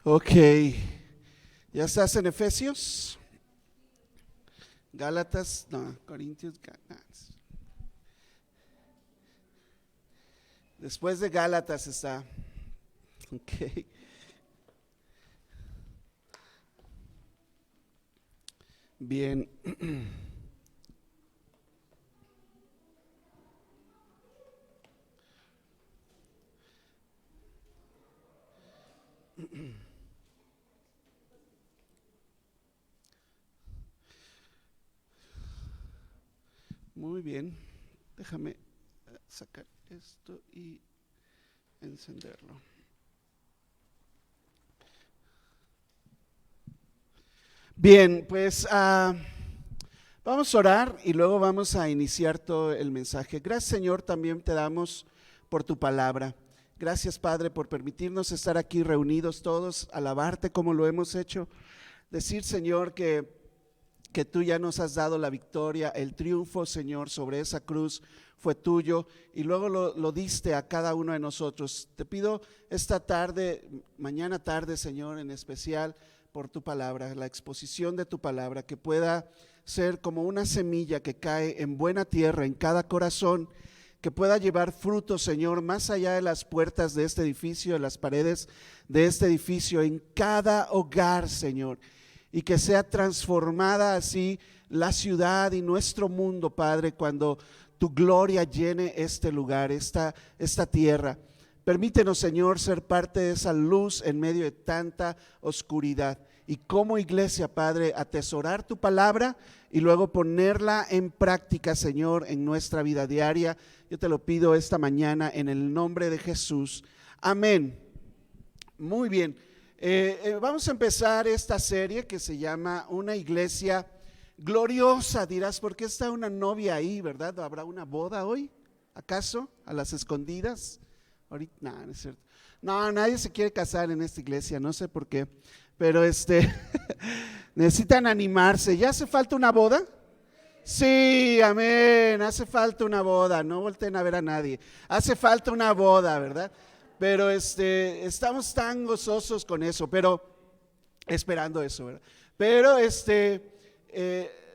Ok, ¿ya estás en Efesios? Gálatas, no, Corintios, Gálatas. Después de Gálatas está. Ok. Bien. Muy bien. Déjame sacar esto y encenderlo. Bien, pues vamos a orar y luego vamos a iniciar todo el mensaje. Gracias, Señor, también te damos por tu palabra. Gracias, Padre, por permitirnos estar aquí reunidos todos, alabarte como lo hemos hecho. Decir, Señor, que tú ya nos has dado la victoria, el triunfo, Señor, sobre esa cruz fue tuyo y luego lo diste a cada uno de nosotros. Te pido esta tarde, mañana tarde, Señor, en especial por tu palabra, la exposición de tu palabra, que pueda ser como una semilla que cae en buena tierra en cada corazón, que pueda llevar fruto, Señor, más allá de las puertas de este edificio, de las paredes de este edificio, en cada hogar, Señor, y que sea transformada así la ciudad y nuestro mundo, Padre, cuando tu gloria llene este lugar, esta tierra. Permítenos, Señor, ser parte de esa luz en medio de tanta oscuridad. Y como iglesia, Padre, atesorar tu palabra y luego ponerla en práctica, Señor, en nuestra vida diaria. Yo te lo pido esta mañana en el nombre de Jesús. Amén. Muy bien. Vamos a empezar esta serie que se llama Una iglesia gloriosa. Dirás, ¿por qué está una novia ahí, verdad? ¿Habrá una boda hoy? ¿Acaso? ¿A las escondidas? Ahorita, no es cierto. No, nadie se quiere casar en esta iglesia, no sé por qué. Pero necesitan animarse. ¿Ya hace falta una boda? Sí, amén, hace falta una boda, no volteen a ver a nadie. Hace falta una boda, ¿verdad? Pero estamos tan gozosos con eso, pero esperando eso, ¿verdad? Pero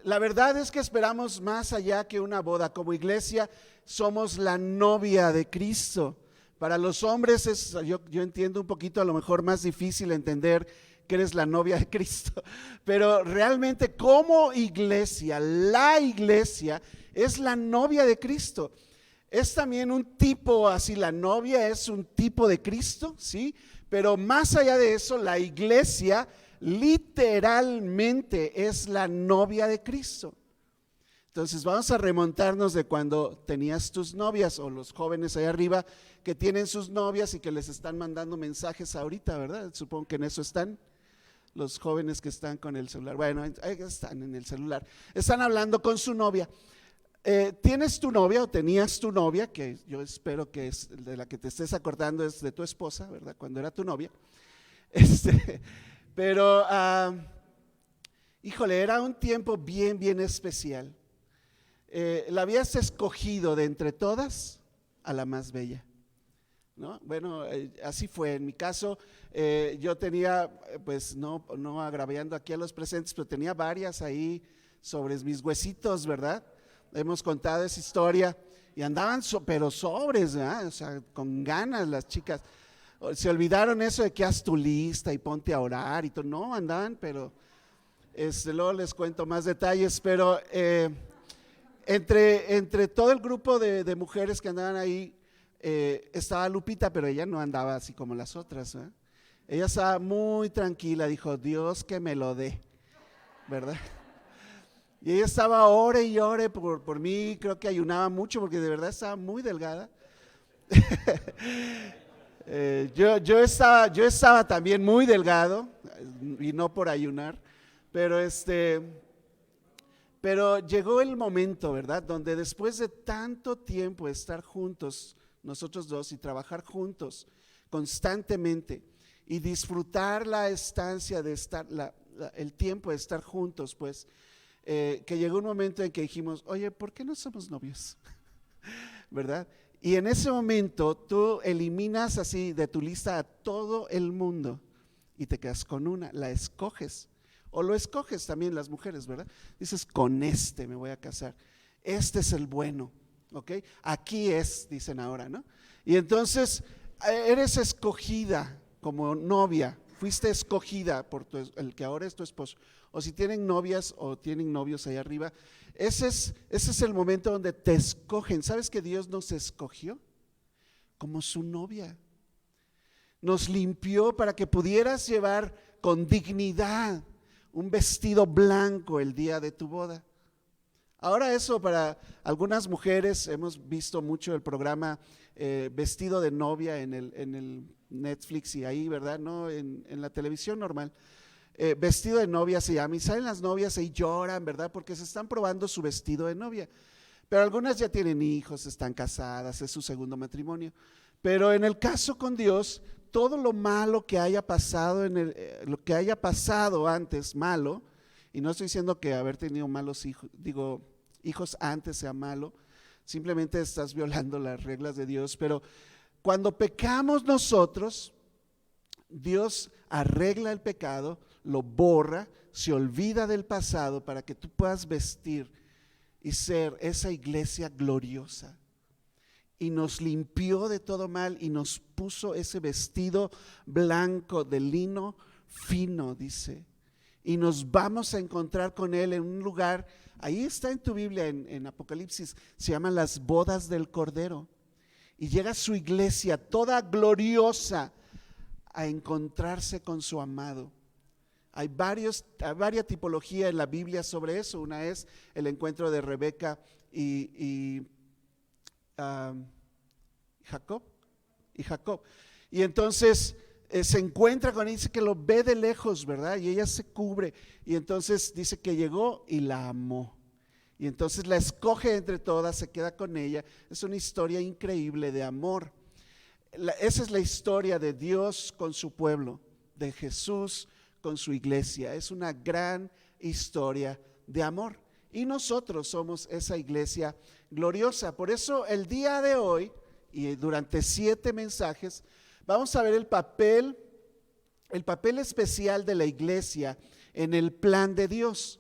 la verdad es que esperamos más allá que una boda. Como iglesia somos la novia de Cristo. Para los hombres yo entiendo un poquito a lo mejor más difícil entender que eres la novia de Cristo, pero realmente como iglesia, la iglesia es la novia de Cristo. Es también un tipo, así la novia es un tipo de Cristo, ¿sí? Pero más allá de eso, la iglesia literalmente es la novia de Cristo. Entonces vamos a remontarnos de cuando tenías tus novias o los jóvenes ahí arriba que tienen sus novias y que les están mandando mensajes ahorita, ¿verdad? Supongo que en eso están los jóvenes que están con el celular. Bueno, ahí están en el celular, están hablando con su novia. ¿Tienes tu novia o tenías tu novia? Que yo espero que es de la que te estés acordando es de tu esposa, ¿verdad? Cuando era tu novia. Pero, híjole, era un tiempo bien especial. La habías escogido de entre todas a la más bella, ¿no? Bueno, así fue. En mi caso, yo tenía, pues no agraviando aquí a los presentes, pero tenía varias ahí sobre mis huesitos, ¿verdad? Hemos contado esa historia y andaban, pero sobres, ¿verdad? O sea, con ganas las chicas. Se olvidaron eso de que haz tu lista y ponte a orar y todo. No, andaban, pero luego les cuento más detalles, pero entre todo el grupo de mujeres que andaban ahí, estaba Lupita, pero ella no andaba así como las otras, ¿eh? Ella estaba muy tranquila, dijo, Dios que me lo dé, ¿verdad? Y ella estaba ore y ore por mí, creo que ayunaba mucho porque de verdad estaba muy delgada. Yo estaba también muy delgado y no por ayunar, pero llegó el momento, ¿verdad? Donde después de tanto tiempo estar juntos, nosotros dos, y trabajar juntos constantemente y disfrutar la estancia de estar, el tiempo de estar juntos, pues, que llegó un momento en que dijimos, oye, ¿por qué no somos novios? ¿Verdad? Y en ese momento tú eliminas así de tu lista a todo el mundo y te quedas con una, la escoges. O lo escoges también las mujeres, ¿verdad? Dices, con este me voy a casar. Este es el bueno, ¿ok? Aquí es, dicen ahora, ¿no? Y entonces eres escogida como novia, fuiste escogida por el que ahora es tu esposo. O si tienen novias o tienen novios ahí arriba, ese es el momento donde te escogen. ¿Sabes que Dios nos escogió como su novia? Nos limpió para que pudieras llevar con dignidad un vestido blanco el día de tu boda. Ahora eso para algunas mujeres, hemos visto mucho el programa Vestido de Novia en el Netflix y ahí, ¿verdad? No, en la televisión normal. Vestido de novia se llama y salen las novias y lloran, ¿verdad? Porque se están probando su vestido de novia. Pero algunas ya tienen hijos, están casadas, es su segundo matrimonio. Pero en el caso con Dios, todo lo malo que haya pasado, lo que haya pasado antes malo, y no estoy diciendo que haber tenido malos hijos, hijos antes sea malo, simplemente estás violando las reglas de Dios, pero cuando pecamos nosotros, Dios arregla el pecado, lo borra, se olvida del pasado para que tú puedas vestir y ser esa iglesia gloriosa. Y nos limpió de todo mal y nos puso ese vestido blanco de lino fino, dice. Y nos vamos a encontrar con Él en un lugar, ahí está en tu Biblia, en Apocalipsis, se llaman las bodas del Cordero. Y llega su iglesia toda gloriosa a encontrarse con su amado. Hay varias tipologías en la Biblia sobre eso. Una es el encuentro de Rebeca y Jacob. Y entonces se encuentra con él, dice que lo ve de lejos, ¿verdad? Y ella se cubre. Y entonces dice que llegó y la amó. Y entonces la escoge entre todas, se queda con ella. Es una historia increíble de amor. Esa es la historia de Dios con su pueblo, de Jesús con su iglesia. Es una gran historia de amor. Y nosotros somos esa iglesia gloriosa. Por eso el día de hoy y durante 7 mensajes vamos a ver el papel especial de la iglesia en el plan de Dios.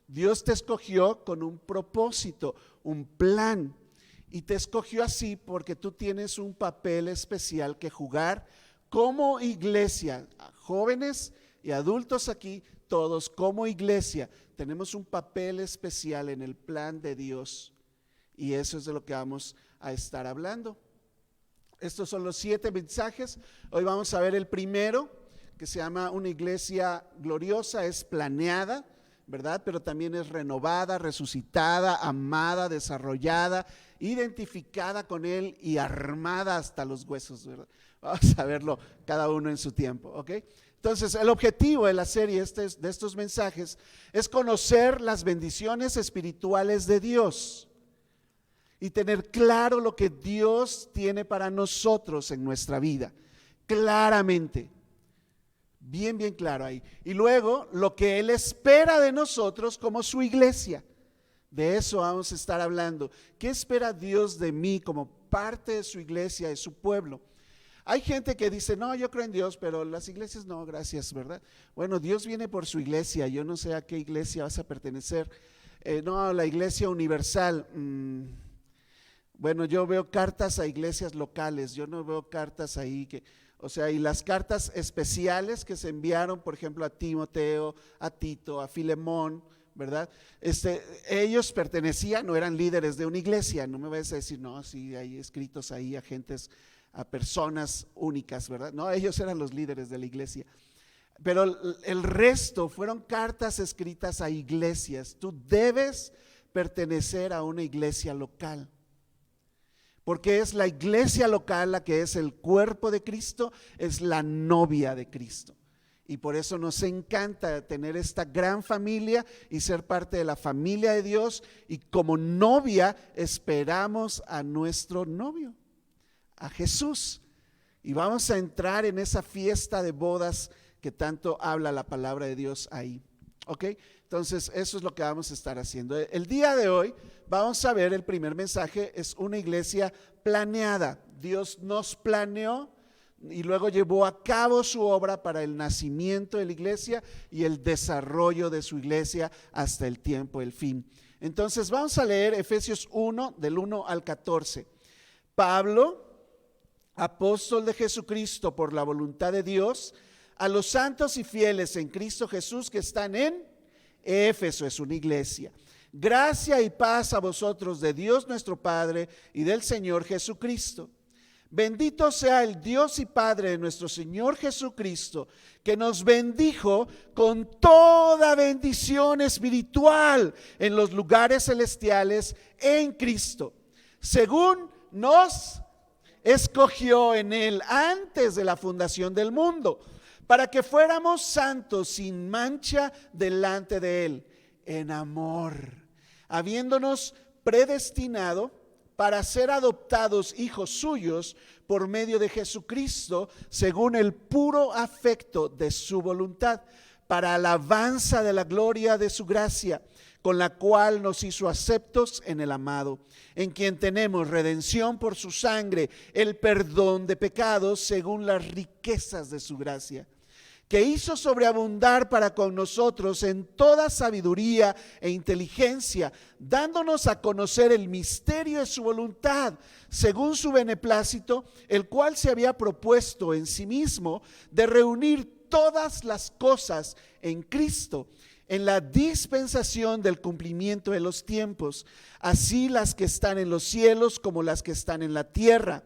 Dios te escogió con un propósito, un plan, y te escogió así porque tú tienes un papel especial que jugar como iglesia. Jóvenes y adultos aquí, todos como iglesia, tenemos un papel especial en el plan de Dios, y eso es de lo que vamos a estar hablando. Estos son los 7 mensajes. Hoy vamos a ver el primero, que se llama una iglesia gloriosa. Es planeada, ¿verdad? Pero también es renovada, resucitada, amada, desarrollada, identificada con Él y armada hasta los huesos, ¿verdad? Vamos a verlo cada uno en su tiempo, ¿ok? Entonces, el objetivo de la serie de estos mensajes es conocer las bendiciones espirituales de Dios y tener claro lo que Dios tiene para nosotros en nuestra vida, claramente, bien claro ahí. Y luego lo que Él espera de nosotros como su iglesia. De eso vamos a estar hablando. ¿Qué espera Dios de mí como parte de su iglesia, de su pueblo? Hay gente que dice, no, yo creo en Dios, pero las iglesias no, gracias, ¿verdad? Bueno, Dios viene por su iglesia. Yo no sé a qué iglesia vas a pertenecer. No, la iglesia universal. Bueno, yo veo cartas a iglesias locales, yo no veo cartas ahí y las cartas especiales que se enviaron, por ejemplo, a Timoteo, a Tito, a Filemón, ¿verdad? Ellos pertenecían, no eran líderes de una iglesia. No me vayas a decir, no, sí, hay escritos ahí a personas únicas, ¿verdad? No, ellos eran los líderes de la iglesia. Pero el resto fueron cartas escritas a iglesias. Tú debes pertenecer a una iglesia local, porque es la iglesia local la que es el cuerpo de Cristo, es la novia de Cristo. Y por eso nos encanta tener esta gran familia y ser parte de la familia de Dios. Y como novia esperamos a nuestro novio, a Jesús. Y vamos a entrar en esa fiesta de bodas que tanto habla la palabra de Dios ahí. ¿Ok? Entonces eso es lo que vamos a estar haciendo. El día de hoy vamos a ver el primer mensaje, es una iglesia planeada. Dios nos planeó, y luego llevó a cabo su obra para el nacimiento de la iglesia y el desarrollo de su iglesia hasta el tiempo, el fin. Entonces vamos a leer Efesios 1, del 1 al 14. Pablo, apóstol de Jesucristo por la voluntad de Dios, a los santos y fieles en Cristo Jesús que están en Éfeso, es una iglesia. Gracia y paz a vosotros de Dios nuestro Padre y del Señor Jesucristo. Bendito sea el Dios y Padre de nuestro Señor Jesucristo, que nos bendijo con toda bendición espiritual en los lugares celestiales en Cristo, según nos escogió en Él antes de la fundación del mundo, para que fuéramos santos sin mancha delante de Él, en amor, habiéndonos predestinado para ser adoptados hijos suyos por medio de Jesucristo, según el puro afecto de su voluntad, para alabanza de la gloria de su gracia, con la cual nos hizo aceptos en el amado, en quien tenemos redención por su sangre, el perdón de pecados según las riquezas de su gracia, que hizo sobreabundar para con nosotros en toda sabiduría e inteligencia, dándonos a conocer el misterio de su voluntad, según su beneplácito, el cual se había propuesto en sí mismo de reunir todas las cosas en Cristo, en la dispensación del cumplimiento de los tiempos, así las que están en los cielos como las que están en la tierra.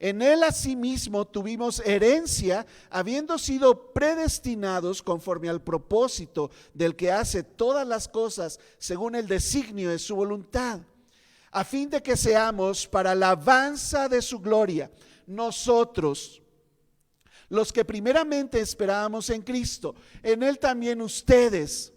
En Él asimismo tuvimos herencia, habiendo sido predestinados conforme al propósito del que hace todas las cosas según el designio de su voluntad, a fin de que seamos para alabanza de su gloria, nosotros, los que primeramente esperábamos en Cristo, en Él también ustedes,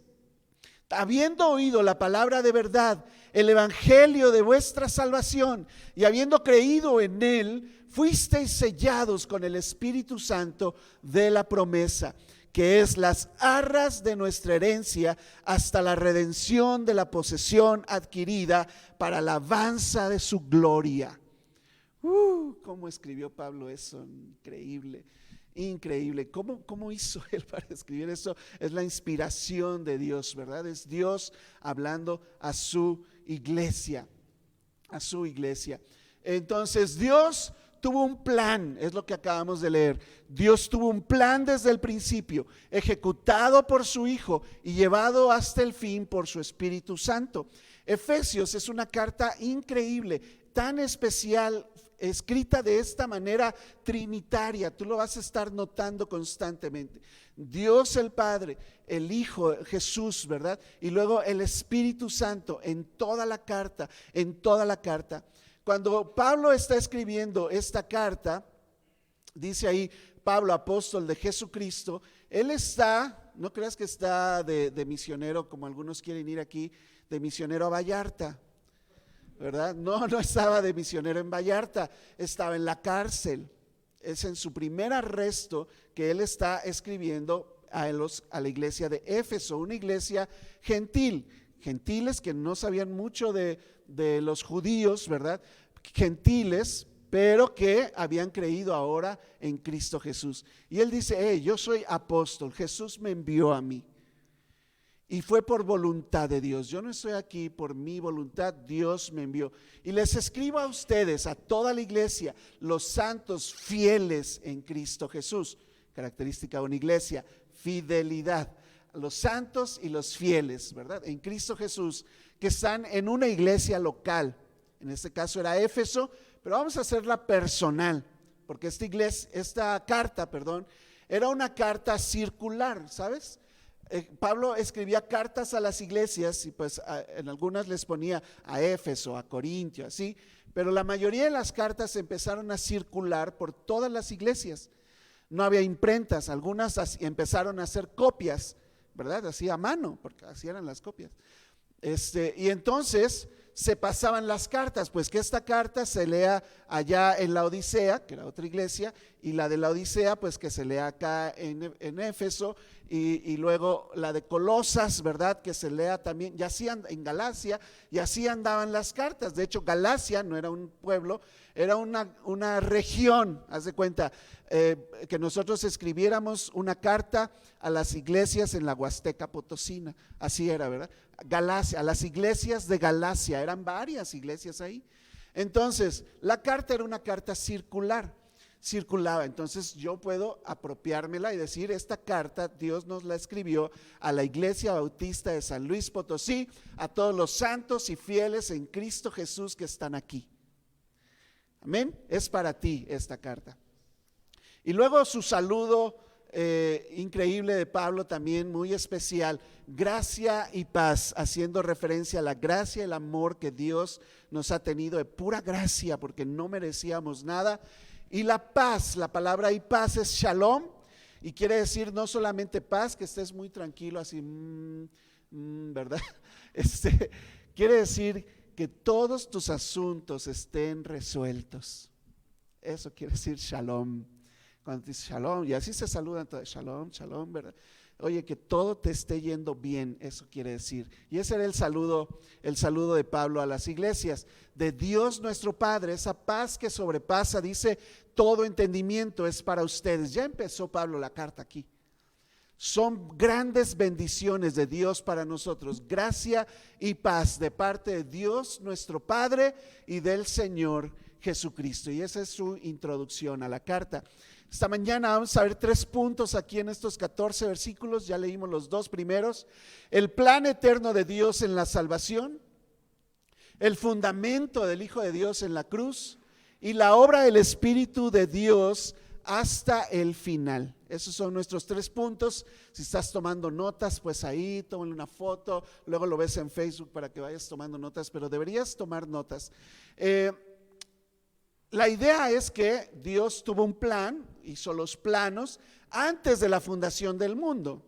habiendo oído la palabra de verdad, el evangelio de vuestra salvación, y habiendo creído en Él, fuisteis sellados con el Espíritu Santo de la promesa, que es las arras de nuestra herencia hasta la redención de la posesión adquirida para alabanza de su gloria. ¿Cómo escribió Pablo eso? Increíble. Increíble. ¿Cómo hizo él para escribir eso? Es la inspiración de Dios, ¿verdad? Es Dios hablando a su iglesia, a su iglesia. Entonces Dios tuvo un plan, es lo que acabamos de leer. Dios tuvo un plan desde el principio, ejecutado por su Hijo y llevado hasta el fin por su Espíritu Santo. Efesios es una carta increíble, tan especial, escrita de esta manera trinitaria. Tú lo vas a estar notando constantemente. Dios el Padre, el Hijo Jesús, ¿verdad? Y luego el Espíritu Santo en toda la carta, en toda la carta. Cuando Pablo está escribiendo esta carta, dice ahí, Pablo, apóstol de Jesucristo, él está, no creas que está de misionero, como algunos quieren ir aquí, de misionero a Vallarta, ¿verdad? No estaba de misionero en Vallarta, estaba en la cárcel. Es en su primer arresto que él está escribiendo a la iglesia de Éfeso, una iglesia gentil, gentiles que no sabían mucho de los judíos, ¿verdad? Gentiles, pero que habían creído ahora en Cristo Jesús. Y él dice, yo soy apóstol, Jesús me envió a mí. Y fue por voluntad de Dios. Yo no estoy aquí por mi voluntad, Dios me envió. Y les escribo a ustedes, a toda la iglesia, los santos fieles en Cristo Jesús. Característica de una iglesia, fidelidad. Los santos y los fieles, ¿verdad? En Cristo Jesús, que están en una iglesia local. En este caso era Éfeso, pero vamos a hacerla personal, porque esta carta, era una carta circular, ¿sabes? Pablo escribía cartas a las iglesias y pues en algunas les ponía a Éfeso, a Corintio, así, pero la mayoría de las cartas empezaron a circular por todas las iglesias. No había imprentas, algunas empezaron a hacer copias, ¿verdad? Así a mano, porque así eran las copias. Y entonces se pasaban las cartas, pues que esta carta se lea allá en la Odisea, que era otra iglesia, y la de la Odisea, pues que se lea acá en Éfeso, y luego la de Colosas, ¿verdad? Que se lea también, y así en Galacia, y así andaban las cartas. De hecho, Galacia no era un pueblo, era una región. Haz de cuenta que nosotros escribiéramos una carta a las iglesias en la Huasteca Potosina, así era, ¿verdad? Galacia, a las iglesias de Galacia, eran varias iglesias ahí. Entonces, la carta era una carta circulaba. Entonces yo puedo apropiármela y decir, esta carta Dios nos la escribió a la Iglesia Bautista de San Luis Potosí, a todos los santos y fieles en Cristo Jesús que están aquí. Amén, es para ti esta carta. Y luego su saludo increíble de Pablo, también muy especial: gracia y paz, haciendo referencia a la gracia y el amor que Dios nos ha tenido de pura gracia, porque no merecíamos nada. Y la paz, la palabra y paz es shalom, y quiere decir no solamente paz, que estés muy tranquilo así, ¿verdad? Quiere decir que todos tus asuntos estén resueltos. Eso quiere decir shalom. Cuando dices shalom, y así se saludan todos, shalom, shalom, ¿verdad? Oye, que todo te esté yendo bien, eso quiere decir. Y ese era el saludo de Pablo a las iglesias. De Dios nuestro Padre, esa paz que sobrepasa, dice, todo entendimiento es para ustedes. Ya empezó Pablo la carta aquí. Son grandes bendiciones de Dios para nosotros, gracia y paz de parte de Dios nuestro Padre y del Señor Jesucristo. Y esa es su introducción a la carta. Esta mañana vamos a ver 3 puntos aquí en estos 14 versículos. Ya leímos los 2 primeros. El plan eterno de Dios en la salvación, el fundamento del Hijo de Dios en la cruz y la obra del Espíritu de Dios hasta el final. Esos son nuestros 3 puntos. Si estás tomando notas, pues ahí tómale una foto, luego lo ves en Facebook para que vayas tomando notas, pero deberías tomar notas. La idea es que Dios tuvo un plan, hizo los planos antes de la fundación del mundo.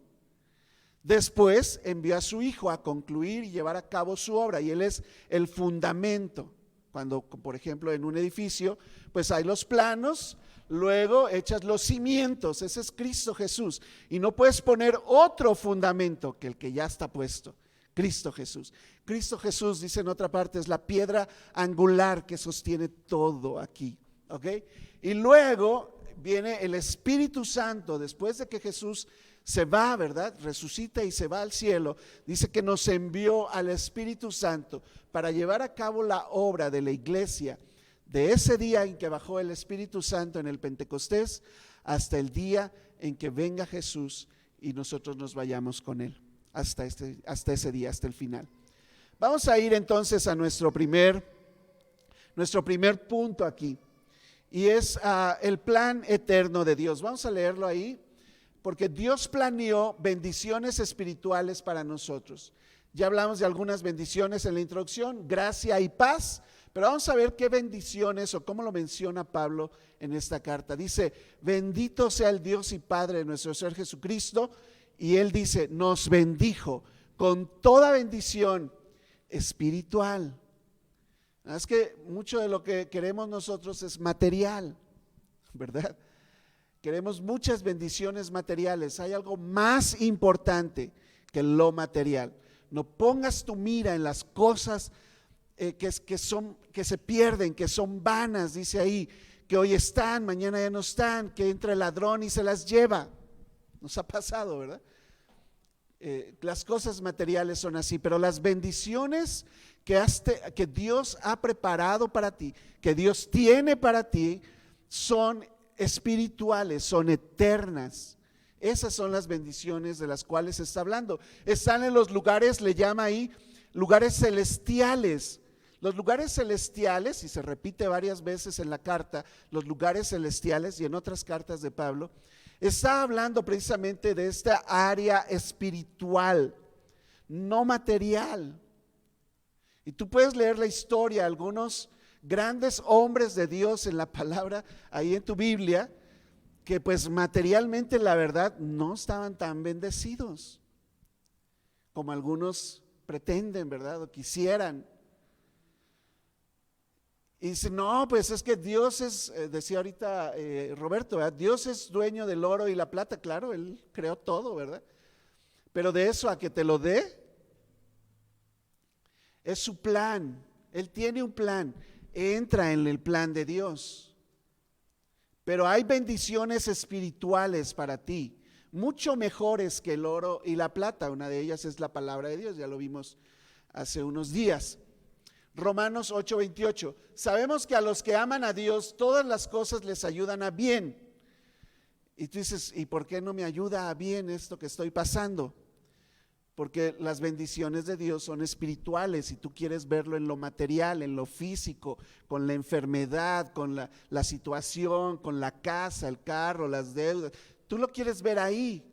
Después envió a su Hijo a concluir y llevar a cabo su obra, y Él es el fundamento. Cuando, por ejemplo, en un edificio, pues hay los planos, luego echas los cimientos, ese es Cristo Jesús, y no puedes poner otro fundamento que el que ya está puesto. Cristo Jesús. Cristo Jesús, dice en otra parte, es la piedra angular que sostiene todo aquí, ¿ok? Y luego viene el Espíritu Santo, después de que Jesús se va, ¿verdad? Resucita y se va al cielo. Dice que nos envió al Espíritu Santo para llevar a cabo la obra de la iglesia, de ese día en que bajó el Espíritu Santo en el Pentecostés, hasta el día en que venga Jesús y nosotros nos vayamos con Él. Hasta ese día, hasta el final. Vamos a ir entonces a nuestro primer punto aquí, y es el plan eterno de Dios. Vamos a leerlo ahí, porque Dios planeó bendiciones espirituales para nosotros. Ya hablamos de algunas bendiciones en la introducción, gracia y paz, pero vamos a ver qué bendiciones o cómo lo menciona Pablo en esta carta. Dice, bendito sea el Dios y Padre de nuestro Señor Jesucristo. Y Él dice, nos bendijo con toda bendición espiritual. Es que mucho de lo que queremos nosotros es material, ¿verdad? Queremos muchas bendiciones materiales. Hay algo más importante que lo material. No pongas tu mira en las cosas que se pierden, que son vanas, dice ahí, que hoy están, mañana ya no están, que entra el ladrón y se las lleva. Nos ha pasado, ¿verdad? Las cosas materiales son así, pero las bendiciones que Dios ha preparado para ti, que Dios tiene para ti, son espirituales, son eternas. Esas son las bendiciones de las cuales se está hablando. Están en los lugares, le llama ahí, lugares celestiales. Los lugares celestiales, y se repite varias veces en la carta, los lugares celestiales y en otras cartas de Pablo, está hablando precisamente de esta área espiritual, no material. Y tú puedes leer la historia, algunos grandes hombres de Dios en la palabra, ahí en tu Biblia, que pues materialmente la verdad no estaban tan bendecidos como algunos pretenden, ¿verdad? O quisieran. Y dice, no, pues es que Dios es, decía ahorita Roberto, ¿verdad? Dios es dueño del oro y la plata, claro, Él creó todo, ¿verdad? Pero de eso a que te lo dé, es su plan. Él tiene un plan, entra en el plan de Dios. Pero hay bendiciones espirituales para ti, mucho mejores que el oro y la plata. Una de ellas es la palabra de Dios, ya lo vimos hace unos días. Romanos 8:28, sabemos que a los que aman a Dios todas las cosas les ayudan a bien. Y tú dices, ¿y por qué no me ayuda a bien esto que estoy pasando? Porque las bendiciones de Dios son espirituales y tú quieres verlo en lo material, en lo físico, con la enfermedad, con la situación, con la casa, el carro, las deudas. Tú lo quieres ver ahí.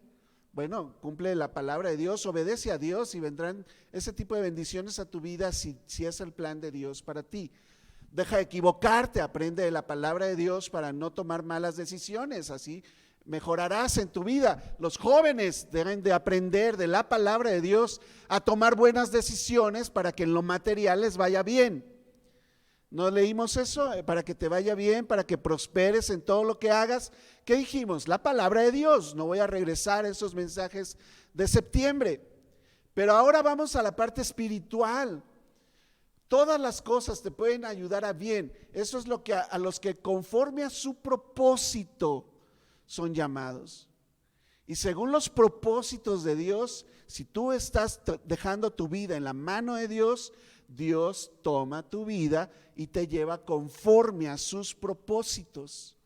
Bueno, cumple la palabra de Dios, obedece a Dios y vendrán ese tipo de bendiciones a tu vida si es el plan de Dios para ti. Deja de equivocarte, aprende de la palabra de Dios para no tomar malas decisiones, así mejorarás en tu vida. Los jóvenes deben de aprender de la palabra de Dios a tomar buenas decisiones para que en lo material les vaya bien. ¿No leímos eso? Para que te vaya bien, para que prosperes en todo lo que hagas. ¿Qué dijimos? La palabra de Dios. No voy a regresar a esos mensajes de septiembre. Pero ahora vamos a la parte espiritual. Todas las cosas te pueden ayudar a bien. Eso es lo que a los que conforme a su propósito son llamados. Y según los propósitos de Dios, si tú estás dejando tu vida en la mano de Dios, Dios toma tu vida y te lleva conforme a sus propósitos.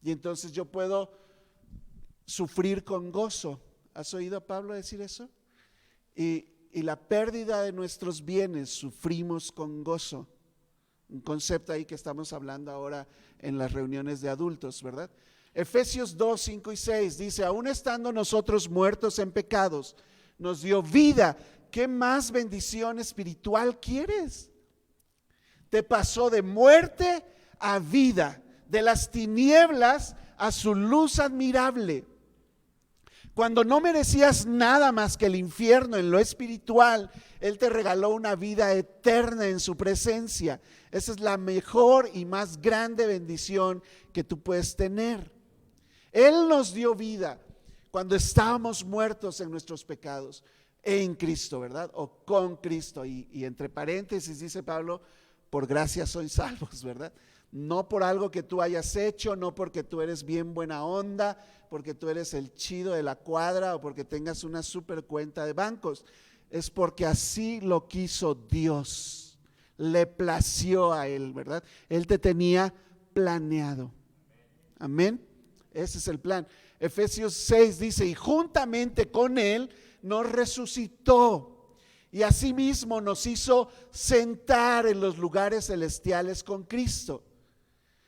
Y entonces yo puedo sufrir con gozo. ¿Has oído a Pablo decir eso? Y la pérdida de nuestros bienes sufrimos con gozo. Un concepto ahí que estamos hablando ahora en las reuniones de adultos, ¿verdad? Efesios 2, 5 y 6 dice, aún estando nosotros muertos en pecados, nos dio vida. ¿Qué más bendición espiritual quieres? Te pasó de muerte a vida, de las tinieblas a su luz admirable. Cuando no merecías nada más que el infierno en lo espiritual, Él te regaló una vida eterna en su presencia. Esa es la mejor y más grande bendición que tú puedes tener. Él nos dio vida cuando estábamos muertos en nuestros pecados. En Cristo, ¿verdad? O con Cristo. Y entre paréntesis dice Pablo, por gracia sois salvos, ¿verdad? No por algo que tú hayas hecho, no porque tú eres bien buena onda, porque tú eres el chido de la cuadra o porque tengas una super cuenta de bancos. Es porque así lo quiso Dios. Le plació a Él, ¿verdad? Él te tenía planeado. Amén. Ese es el plan. Efesios 6 dice, y juntamente con Él nos resucitó y asimismo nos hizo sentar en los lugares celestiales con Cristo.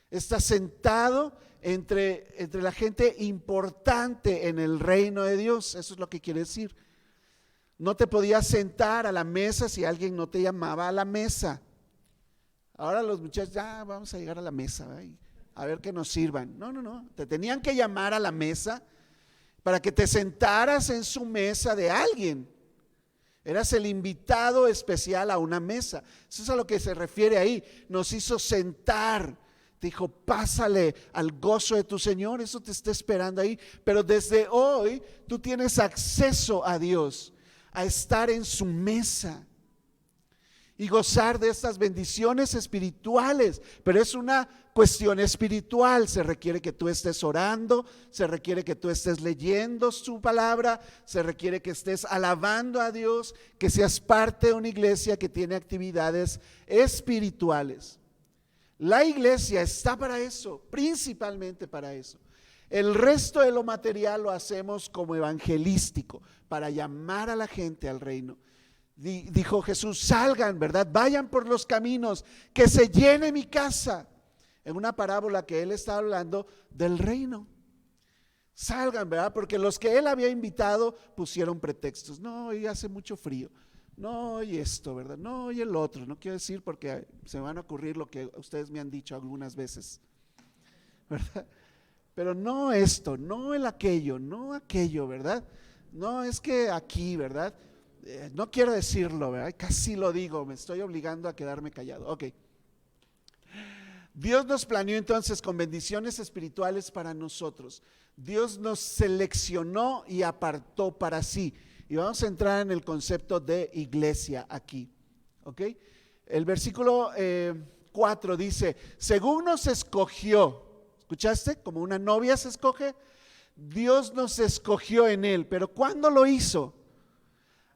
Está sentado entre la gente importante en el reino de Dios. Eso es lo que quiere decir. No te podías sentar a la mesa si alguien no te llamaba a la mesa. Ahora los muchachos, ya vamos a llegar a la mesa, ¿verdad? A ver que nos sirvan. No, te tenían que llamar a la mesa para que te sentaras en su mesa de alguien. Eras el invitado especial a una mesa. Eso es a lo que se refiere ahí. Nos hizo sentar. Te dijo, pásale al gozo de tu Señor. Eso te está esperando ahí. Pero desde hoy tú tienes acceso a Dios, a estar en su mesa y gozar de estas bendiciones espirituales. Pero es una cuestión espiritual. Se requiere que tú estés orando, se requiere que tú estés leyendo su palabra, se requiere que estés alabando a Dios, que seas parte de una iglesia que tiene actividades espirituales. La iglesia está para eso, principalmente para eso. El resto de lo material lo hacemos como evangelístico, para llamar a la gente al reino. Dijo Jesús, salgan, ¿verdad? Vayan por los caminos, que se llene mi casa. En una parábola que él está hablando del reino. Salgan, ¿verdad? Porque los que él había invitado pusieron pretextos. No, hoy hace mucho frío. No, y esto, ¿verdad? No, y el otro. No quiero decir porque se me van a ocurrir lo que ustedes me han dicho algunas veces, ¿verdad? Pero no esto, no el aquello, no aquello, ¿verdad? No, es que aquí, ¿verdad? No quiero decirlo, ¿verdad? Casi lo digo, me estoy obligando a quedarme callado. Ok. Dios nos planeó entonces con bendiciones espirituales para nosotros. Dios nos seleccionó y apartó para sí. Y vamos a entrar en el concepto de iglesia aquí. ¿Ok? El versículo 4 dice, según nos escogió, ¿escuchaste? Como una novia se escoge, Dios nos escogió en él. Pero ¿cuándo lo hizo?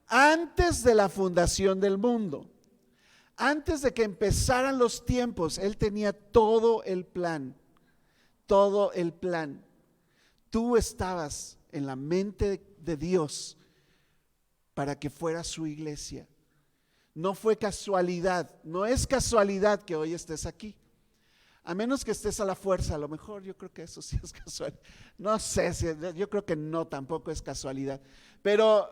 Antes de la fundación del mundo. Antes de que empezaran los tiempos, Él tenía todo el plan, todo el plan. Tú estabas en la mente de Dios para que fuera su iglesia. No fue casualidad, no es casualidad que hoy estés aquí. A menos que estés a la fuerza, a lo mejor yo creo que eso sí es casualidad. No sé, yo creo que no, tampoco es casualidad. Pero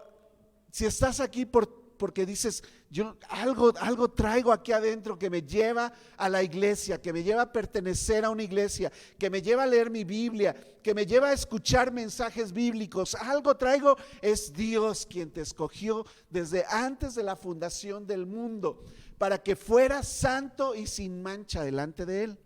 si estás aquí porque dices, yo algo traigo aquí adentro que me lleva a la iglesia, que me lleva a pertenecer a una iglesia, que me lleva a leer mi Biblia, que me lleva a escuchar mensajes bíblicos, algo traigo, es Dios quien te escogió desde antes de la fundación del mundo, para que fueras santo y sin mancha delante de Él.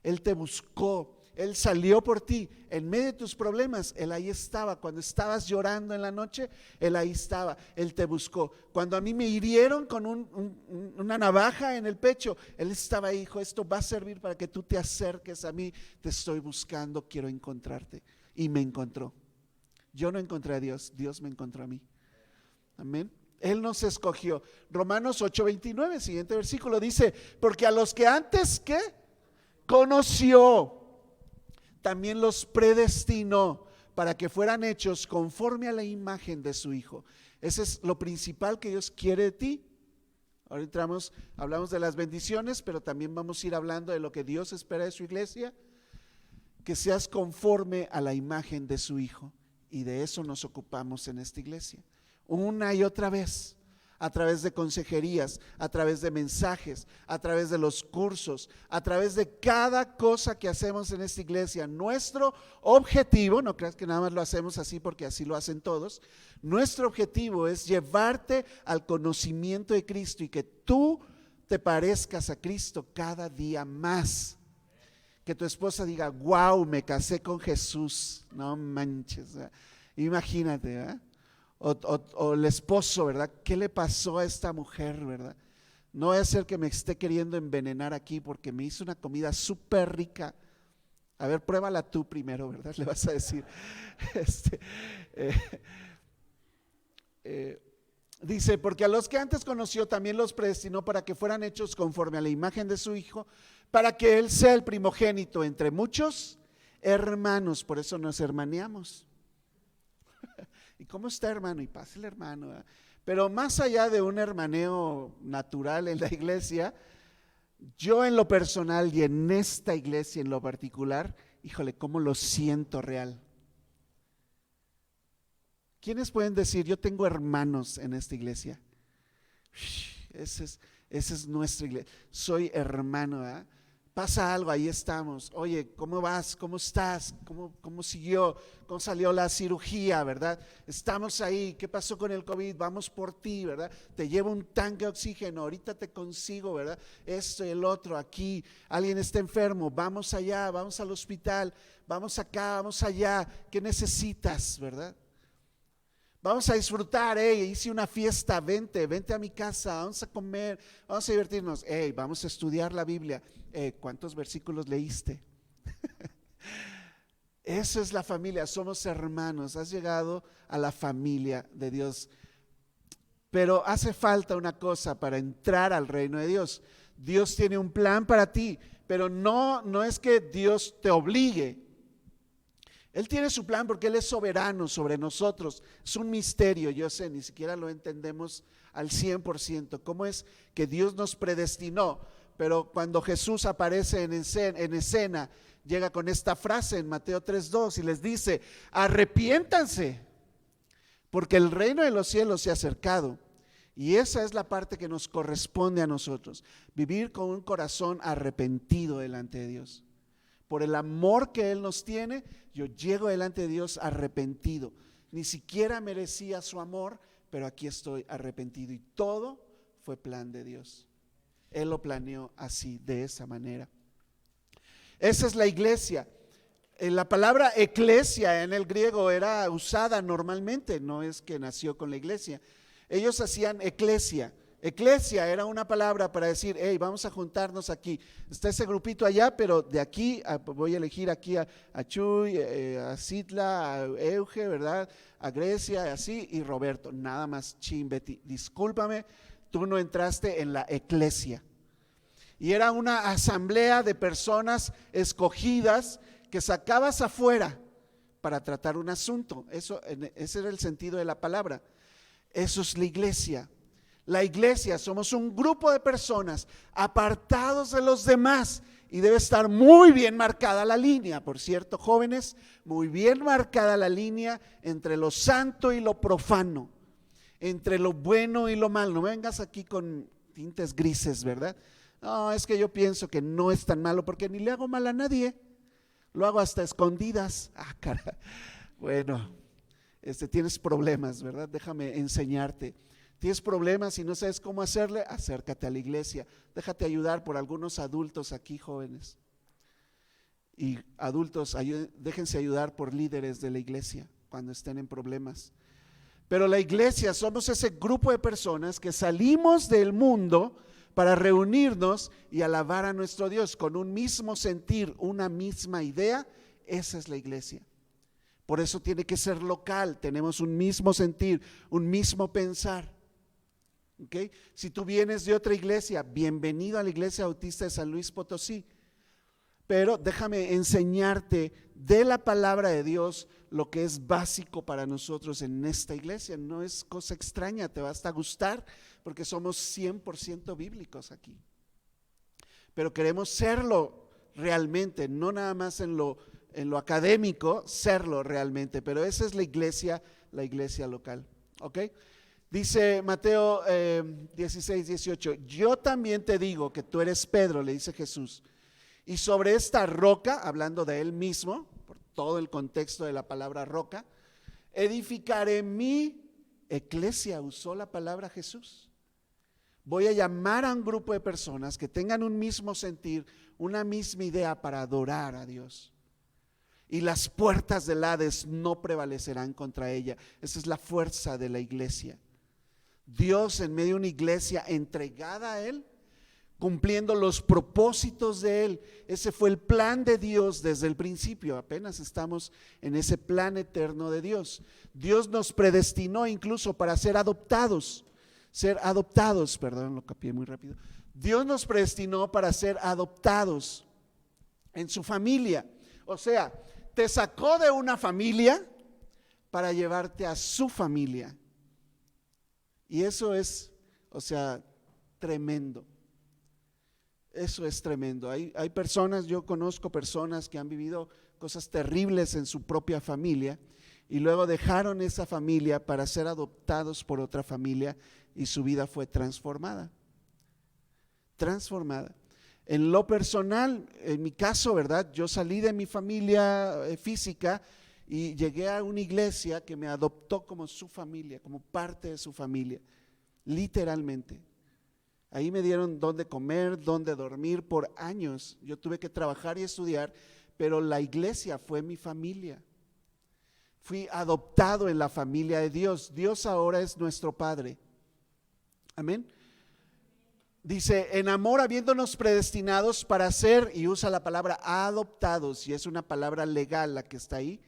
Él te buscó. Él salió por ti en medio de tus problemas. Él ahí estaba. Cuando estabas llorando en la noche, Él ahí estaba. Él te buscó. Cuando a mí me hirieron con una navaja en el pecho, Él estaba ahí. Dijo, esto va a servir para que tú te acerques a mí. Te estoy buscando, quiero encontrarte. Y me encontró. Yo no encontré a Dios, Dios me encontró a mí. Amén. Él nos escogió. Romanos 8:29, siguiente versículo, dice, porque a los que antes, ¿qué? Conoció, también los predestinó para que fueran hechos conforme a la imagen de su Hijo. Ese es lo principal que Dios quiere de ti. Ahorita hablamos de las bendiciones, pero también vamos a ir hablando de lo que Dios espera de su iglesia, que seas conforme a la imagen de su Hijo. Y de eso nos ocupamos en esta iglesia, una y otra vez. A través de consejerías, a través de mensajes, a través de los cursos, a través de cada cosa que hacemos en esta iglesia. Nuestro objetivo, no creas que nada más lo hacemos así porque así lo hacen todos, nuestro objetivo es llevarte al conocimiento de Cristo y que tú te parezcas a Cristo cada día más. Que tu esposa diga, wow, me casé con Jesús, no manches, ¿verdad? Imagínate, ¿verdad? O el esposo, ¿verdad? ¿Qué le pasó a esta mujer, verdad? No va a ser que me esté queriendo envenenar aquí porque me hizo una comida súper rica. A ver, pruébala tú primero, ¿verdad? Le vas a decir. Dice, porque a los que antes conoció también los predestinó para que fueran hechos conforme a la imagen de su Hijo, para que Él sea el primogénito entre muchos hermanos. Por eso nos hermaneamos. ¿Y cómo está, hermano? Y pásale, hermano, ¿verdad? Pero más allá de un hermaneo natural en la iglesia, yo en lo personal y en esta iglesia en lo particular, híjole, cómo lo siento real. ¿Quiénes pueden decir, yo tengo hermanos en esta iglesia? Esa es nuestra iglesia, soy hermano, ¿verdad? Pasa algo, ahí estamos. Oye, ¿cómo vas? ¿Cómo estás? ¿Cómo siguió? ¿Cómo salió la cirugía, verdad? Estamos ahí. ¿Qué pasó con el COVID? Vamos por ti, ¿verdad? Te llevo un tanque de oxígeno, ahorita te consigo, ¿verdad? Esto y el otro, aquí. Alguien está enfermo, vamos allá, vamos al hospital, vamos acá, vamos allá. ¿Qué necesitas, verdad? Vamos a disfrutar, hice una fiesta, vente a mi casa, vamos a comer, vamos a divertirnos, vamos a estudiar la Biblia. ¿Cuántos versículos leíste? Eso es la familia, somos hermanos, has llegado a la familia de Dios. Pero hace falta una cosa para entrar al reino de Dios. Dios tiene un plan para ti, pero no es que Dios te obligue. Él tiene su plan porque Él es soberano sobre nosotros. Es un misterio, yo sé, ni siquiera lo entendemos al 100%. ¿Cómo es que Dios nos predestinó? Pero cuando Jesús aparece en escena, llega con esta frase en Mateo 3:2 y les dice, arrepiéntanse, porque el reino de los cielos se ha acercado. Y esa es la parte que nos corresponde a nosotros, vivir con un corazón arrepentido delante de Dios. Por el amor que Él nos tiene, yo llego delante de Dios arrepentido. Ni siquiera merecía su amor, pero aquí estoy arrepentido. Y todo fue plan de Dios. Él lo planeó así, de esa manera. Esa es la iglesia. La palabra eclesia en el griego era usada normalmente, no es que nació con la iglesia. Ellos hacían eclesia. Eclesia era una palabra para decir, hey, vamos a juntarnos aquí. Está ese grupito allá, pero de aquí voy a elegir aquí a Chuy, a Citla, a Euge, ¿verdad? A Grecia, así, y Roberto. Nada más, Betty, discúlpame, tú no entraste en la eclesia. Y era una asamblea de personas escogidas que sacabas afuera para tratar un asunto. Ese era el sentido de la palabra. Eso es la iglesia. La iglesia somos un grupo de personas apartados de los demás y debe estar muy bien marcada la línea. Por cierto, jóvenes, muy bien marcada la línea entre lo santo y lo profano, entre lo bueno y lo malo. No vengas aquí con tintes grises, ¿verdad? No, es que yo pienso que no es tan malo porque ni le hago mal a nadie. Lo hago hasta escondidas. Cara. Bueno, tienes problemas, ¿verdad? Déjame enseñarte. Tienes problemas y no sabes cómo hacerle, acércate a la iglesia. Déjate ayudar por algunos adultos aquí, jóvenes. Y adultos, déjense ayudar por líderes de la iglesia cuando estén en problemas. Pero la iglesia somos ese grupo de personas que salimos del mundo para reunirnos y alabar a nuestro Dios con un mismo sentir, una misma idea. Esa es la iglesia. Por eso tiene que ser local, tenemos un mismo sentir, un mismo pensar. ¿Okay? Si tú vienes de otra iglesia, bienvenido a la Iglesia Bautista de San Luis Potosí. Pero déjame enseñarte de la palabra de Dios lo que es básico para nosotros en esta iglesia. No es cosa extraña, te va hasta gustar porque somos 100% bíblicos aquí. Pero queremos serlo realmente, no nada más en lo académico, serlo realmente. Pero esa es la iglesia local. ¿Ok? Dice Mateo 16, 18, yo también te digo que tú eres Pedro, le dice Jesús, y sobre esta roca, hablando de él mismo, por todo el contexto de la palabra roca, edificaré mi eclesia, usó la palabra Jesús. Voy a llamar a un grupo de personas que tengan un mismo sentir, una misma idea para adorar a Dios. Y las puertas del Hades no prevalecerán contra ella. Esa es la fuerza de la iglesia. Dios en medio de una iglesia entregada a Él, cumpliendo los propósitos de Él. Ese fue el plan de Dios desde el principio. Apenas estamos en ese plan eterno de Dios. Dios nos predestinó incluso para ser adoptados, lo copié muy rápido. Dios nos predestinó para ser adoptados en su familia. O sea, te sacó de una familia para llevarte a su familia. Y eso es, tremendo. Eso es tremendo. Hay personas, yo conozco personas que han vivido cosas terribles en su propia familia y luego dejaron esa familia para ser adoptados por otra familia y su vida fue transformada. En lo personal, en mi caso, ¿verdad? Yo salí de mi familia física y llegué a una iglesia que me adoptó como su familia, como parte de su familia, literalmente. Ahí me dieron dónde comer, dónde dormir por años. Yo tuve que trabajar y estudiar, pero la iglesia fue mi familia. Fui adoptado en la familia de Dios. Dios ahora es nuestro Padre. Amén. Dice, en amor habiéndonos predestinados para ser, y usa la palabra adoptados, y es una palabra legal la que está ahí.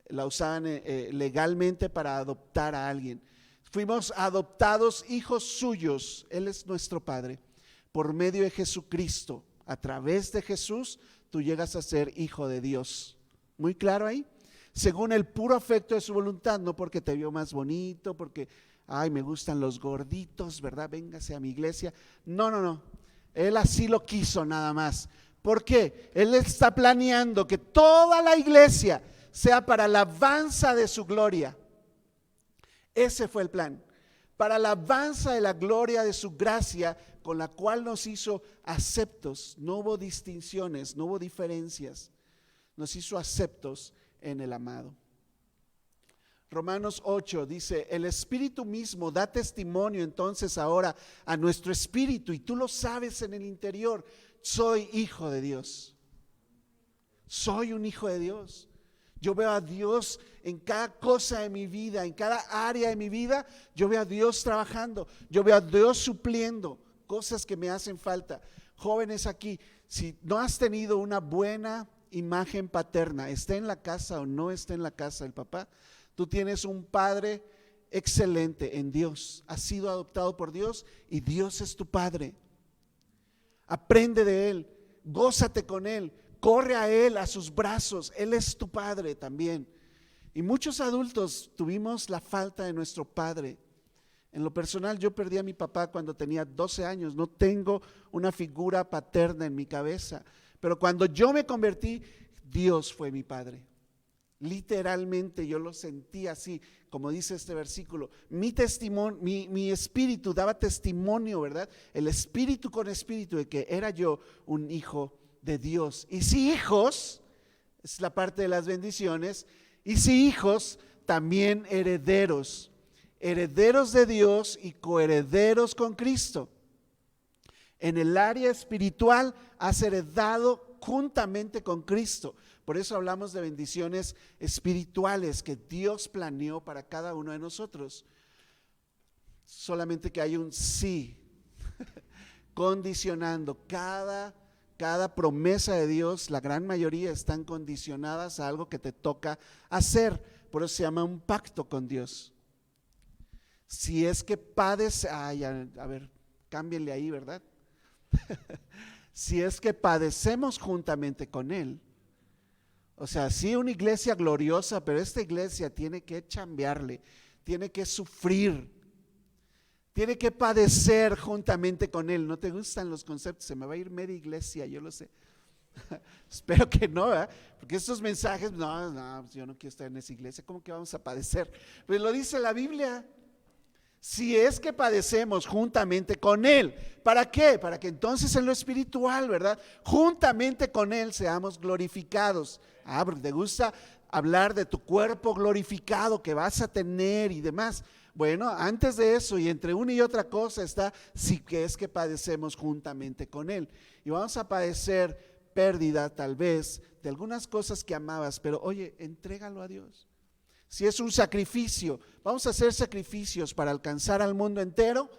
La usaban legalmente para adoptar a alguien. Fuimos adoptados hijos suyos, Él es nuestro Padre, por medio de Jesucristo. A través de Jesús tú llegas a ser hijo de Dios. ¿Muy claro ahí? Según el puro afecto de su voluntad, no porque te vio más bonito, porque, ay, me gustan los gorditos, ¿verdad? Véngase a mi iglesia. No. Él así lo quiso nada más. ¿Por qué? Él está planeando que toda la iglesia sea para la alabanza de su gloria. Ese fue el plan, para la alabanza de la gloria de su gracia, con la cual nos hizo aceptos. No hubo distinciones, no hubo diferencias, nos hizo aceptos en el amado. Romanos 8 dice, el Espíritu mismo da testimonio entonces ahora a nuestro espíritu, y tú lo sabes en el interior, soy hijo de Dios. Soy un hijo de Dios. Yo veo a Dios en cada cosa de mi vida, en cada área de mi vida. Yo veo a Dios trabajando. Yo veo a Dios supliendo cosas que me hacen falta. Jóvenes aquí, si no has tenido una buena imagen paterna, esté en la casa o no esté en la casa el papá, tú tienes un padre excelente en Dios. Has sido adoptado por Dios y Dios es tu padre. Aprende de Él, gózate con Él, corre a Él, a sus brazos. Él es tu padre también. Y muchos adultos tuvimos la falta de nuestro padre. En lo personal, yo perdí a mi papá cuando tenía 12 años. No tengo una figura paterna en mi cabeza. Pero cuando yo me convertí, Dios fue mi padre. Literalmente yo lo sentí así, como dice este versículo. Mi testimonio, mi espíritu daba testimonio, ¿verdad? El espíritu con espíritu de que era yo un hijo de Dios. Y si hijos, es la parte de las bendiciones, y si hijos, también herederos. Herederos de Dios y coherederos con Cristo. En el área espiritual has heredado juntamente con Cristo. Por eso hablamos de bendiciones espirituales que Dios planeó para cada uno de nosotros. Solamente que hay un sí, condicionando cada promesa de Dios. La gran mayoría están condicionadas a algo que te toca hacer. Por eso se llama un pacto con Dios. Si es que padeces, a ver, cámbienle ahí, ¿verdad? Si es que padecemos juntamente con Él. O sea, sí, una iglesia gloriosa, pero esta iglesia tiene que chambearle, tiene que sufrir, tiene que padecer juntamente con Él. ¿No te gustan los conceptos? Se me va a ir media iglesia, yo lo sé. Espero que no, ¿verdad? Porque estos mensajes, no, yo no quiero estar en esa iglesia. ¿Cómo que vamos a padecer? Pues lo dice la Biblia. Si es que padecemos juntamente con Él. ¿Para qué? Para que entonces en lo espiritual, ¿verdad? Juntamente con Él seamos glorificados. Porque te gusta hablar de tu cuerpo glorificado que vas a tener y demás. Bueno, antes de eso y entre una y otra cosa está si que es que padecemos juntamente con Él. Y vamos a padecer pérdida tal vez de algunas cosas que amabas, pero oye, entrégalo a Dios. Si es un sacrificio, vamos a hacer sacrificios para alcanzar al mundo entero,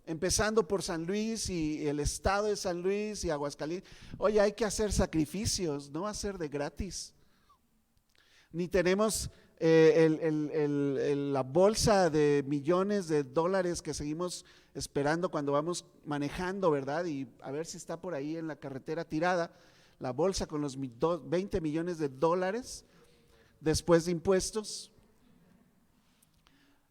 empezando por San Luis y el estado de San Luis y Aguascalientes. Oye, hay que hacer sacrificios, no va a ser de gratis. Ni tenemos la bolsa de millones de dólares que seguimos esperando cuando vamos manejando, ¿verdad? Y a ver si está por ahí en la carretera tirada, la bolsa con los 20 millones de dólares después de impuestos.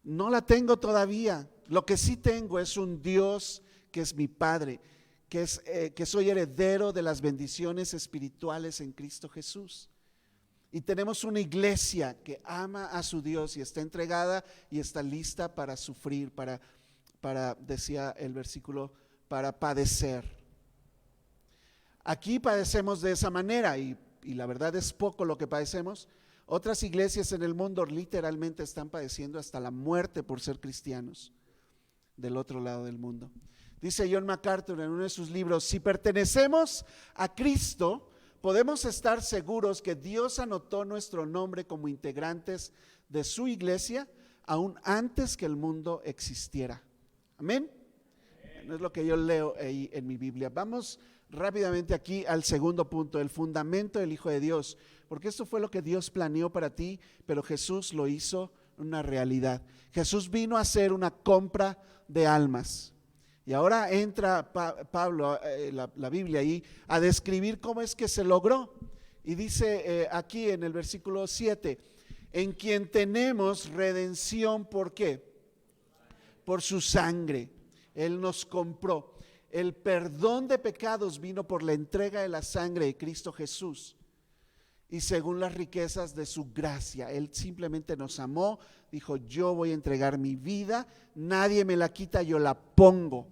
No la tengo todavía. Lo que sí tengo es un Dios que es mi Padre, que soy heredero de las bendiciones espirituales en Cristo Jesús. Y tenemos una iglesia que ama a su Dios y está entregada y está lista para sufrir, para decía el versículo, para padecer. Aquí padecemos de esa manera y la verdad es poco lo que padecemos. Otras iglesias en el mundo literalmente están padeciendo hasta la muerte por ser cristianos del otro lado del mundo. Dice John MacArthur en uno de sus libros: si pertenecemos a Cristo, podemos estar seguros que Dios anotó nuestro nombre como integrantes de su iglesia aún antes que el mundo existiera. Amén. Es lo que yo leo ahí en mi Biblia. Vamos rápidamente aquí al segundo punto, el fundamento del Hijo de Dios, porque esto fue lo que Dios planeó para ti, pero Jesús lo hizo una realidad. Jesús vino a hacer una compra de almas. Y ahora entra Pablo, la Biblia ahí, a describir cómo es que se logró. Y dice aquí en el versículo 7, en quien tenemos redención, ¿por qué? Por su sangre. Él nos compró. El perdón de pecados vino por la entrega de la sangre de Cristo Jesús. Y según las riquezas de su gracia, Él simplemente nos amó, dijo: yo voy a entregar mi vida, nadie me la quita, yo la pongo.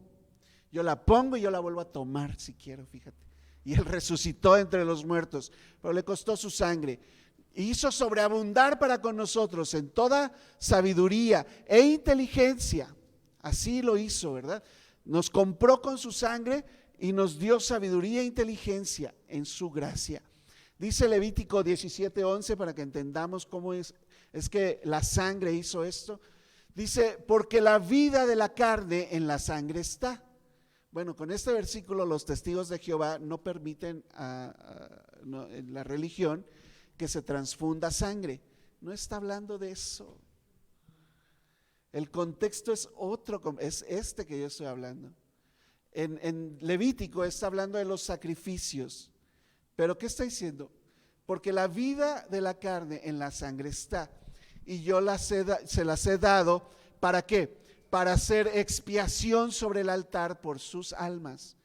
Yo la pongo y yo la vuelvo a tomar si quiero, fíjate. Y Él resucitó entre los muertos, pero le costó su sangre. Hizo sobreabundar para con nosotros en toda sabiduría e inteligencia. Así lo hizo, ¿verdad? Nos compró con su sangre y nos dio sabiduría e inteligencia en su gracia. Dice Levítico 17:11 para que entendamos cómo es que la sangre hizo esto. Dice, porque la vida de la carne en la sangre está. Bueno, con este versículo los testigos de Jehová no permiten en la religión que se transfunda sangre. No está hablando de eso. El contexto es otro, es este que yo estoy hablando. En Levítico está hablando de los sacrificios. Pero ¿qué está diciendo? Porque la vida de la carne en la sangre está. Y yo se las he dado, ¿para qué? Para hacer expiación sobre el altar por sus almas.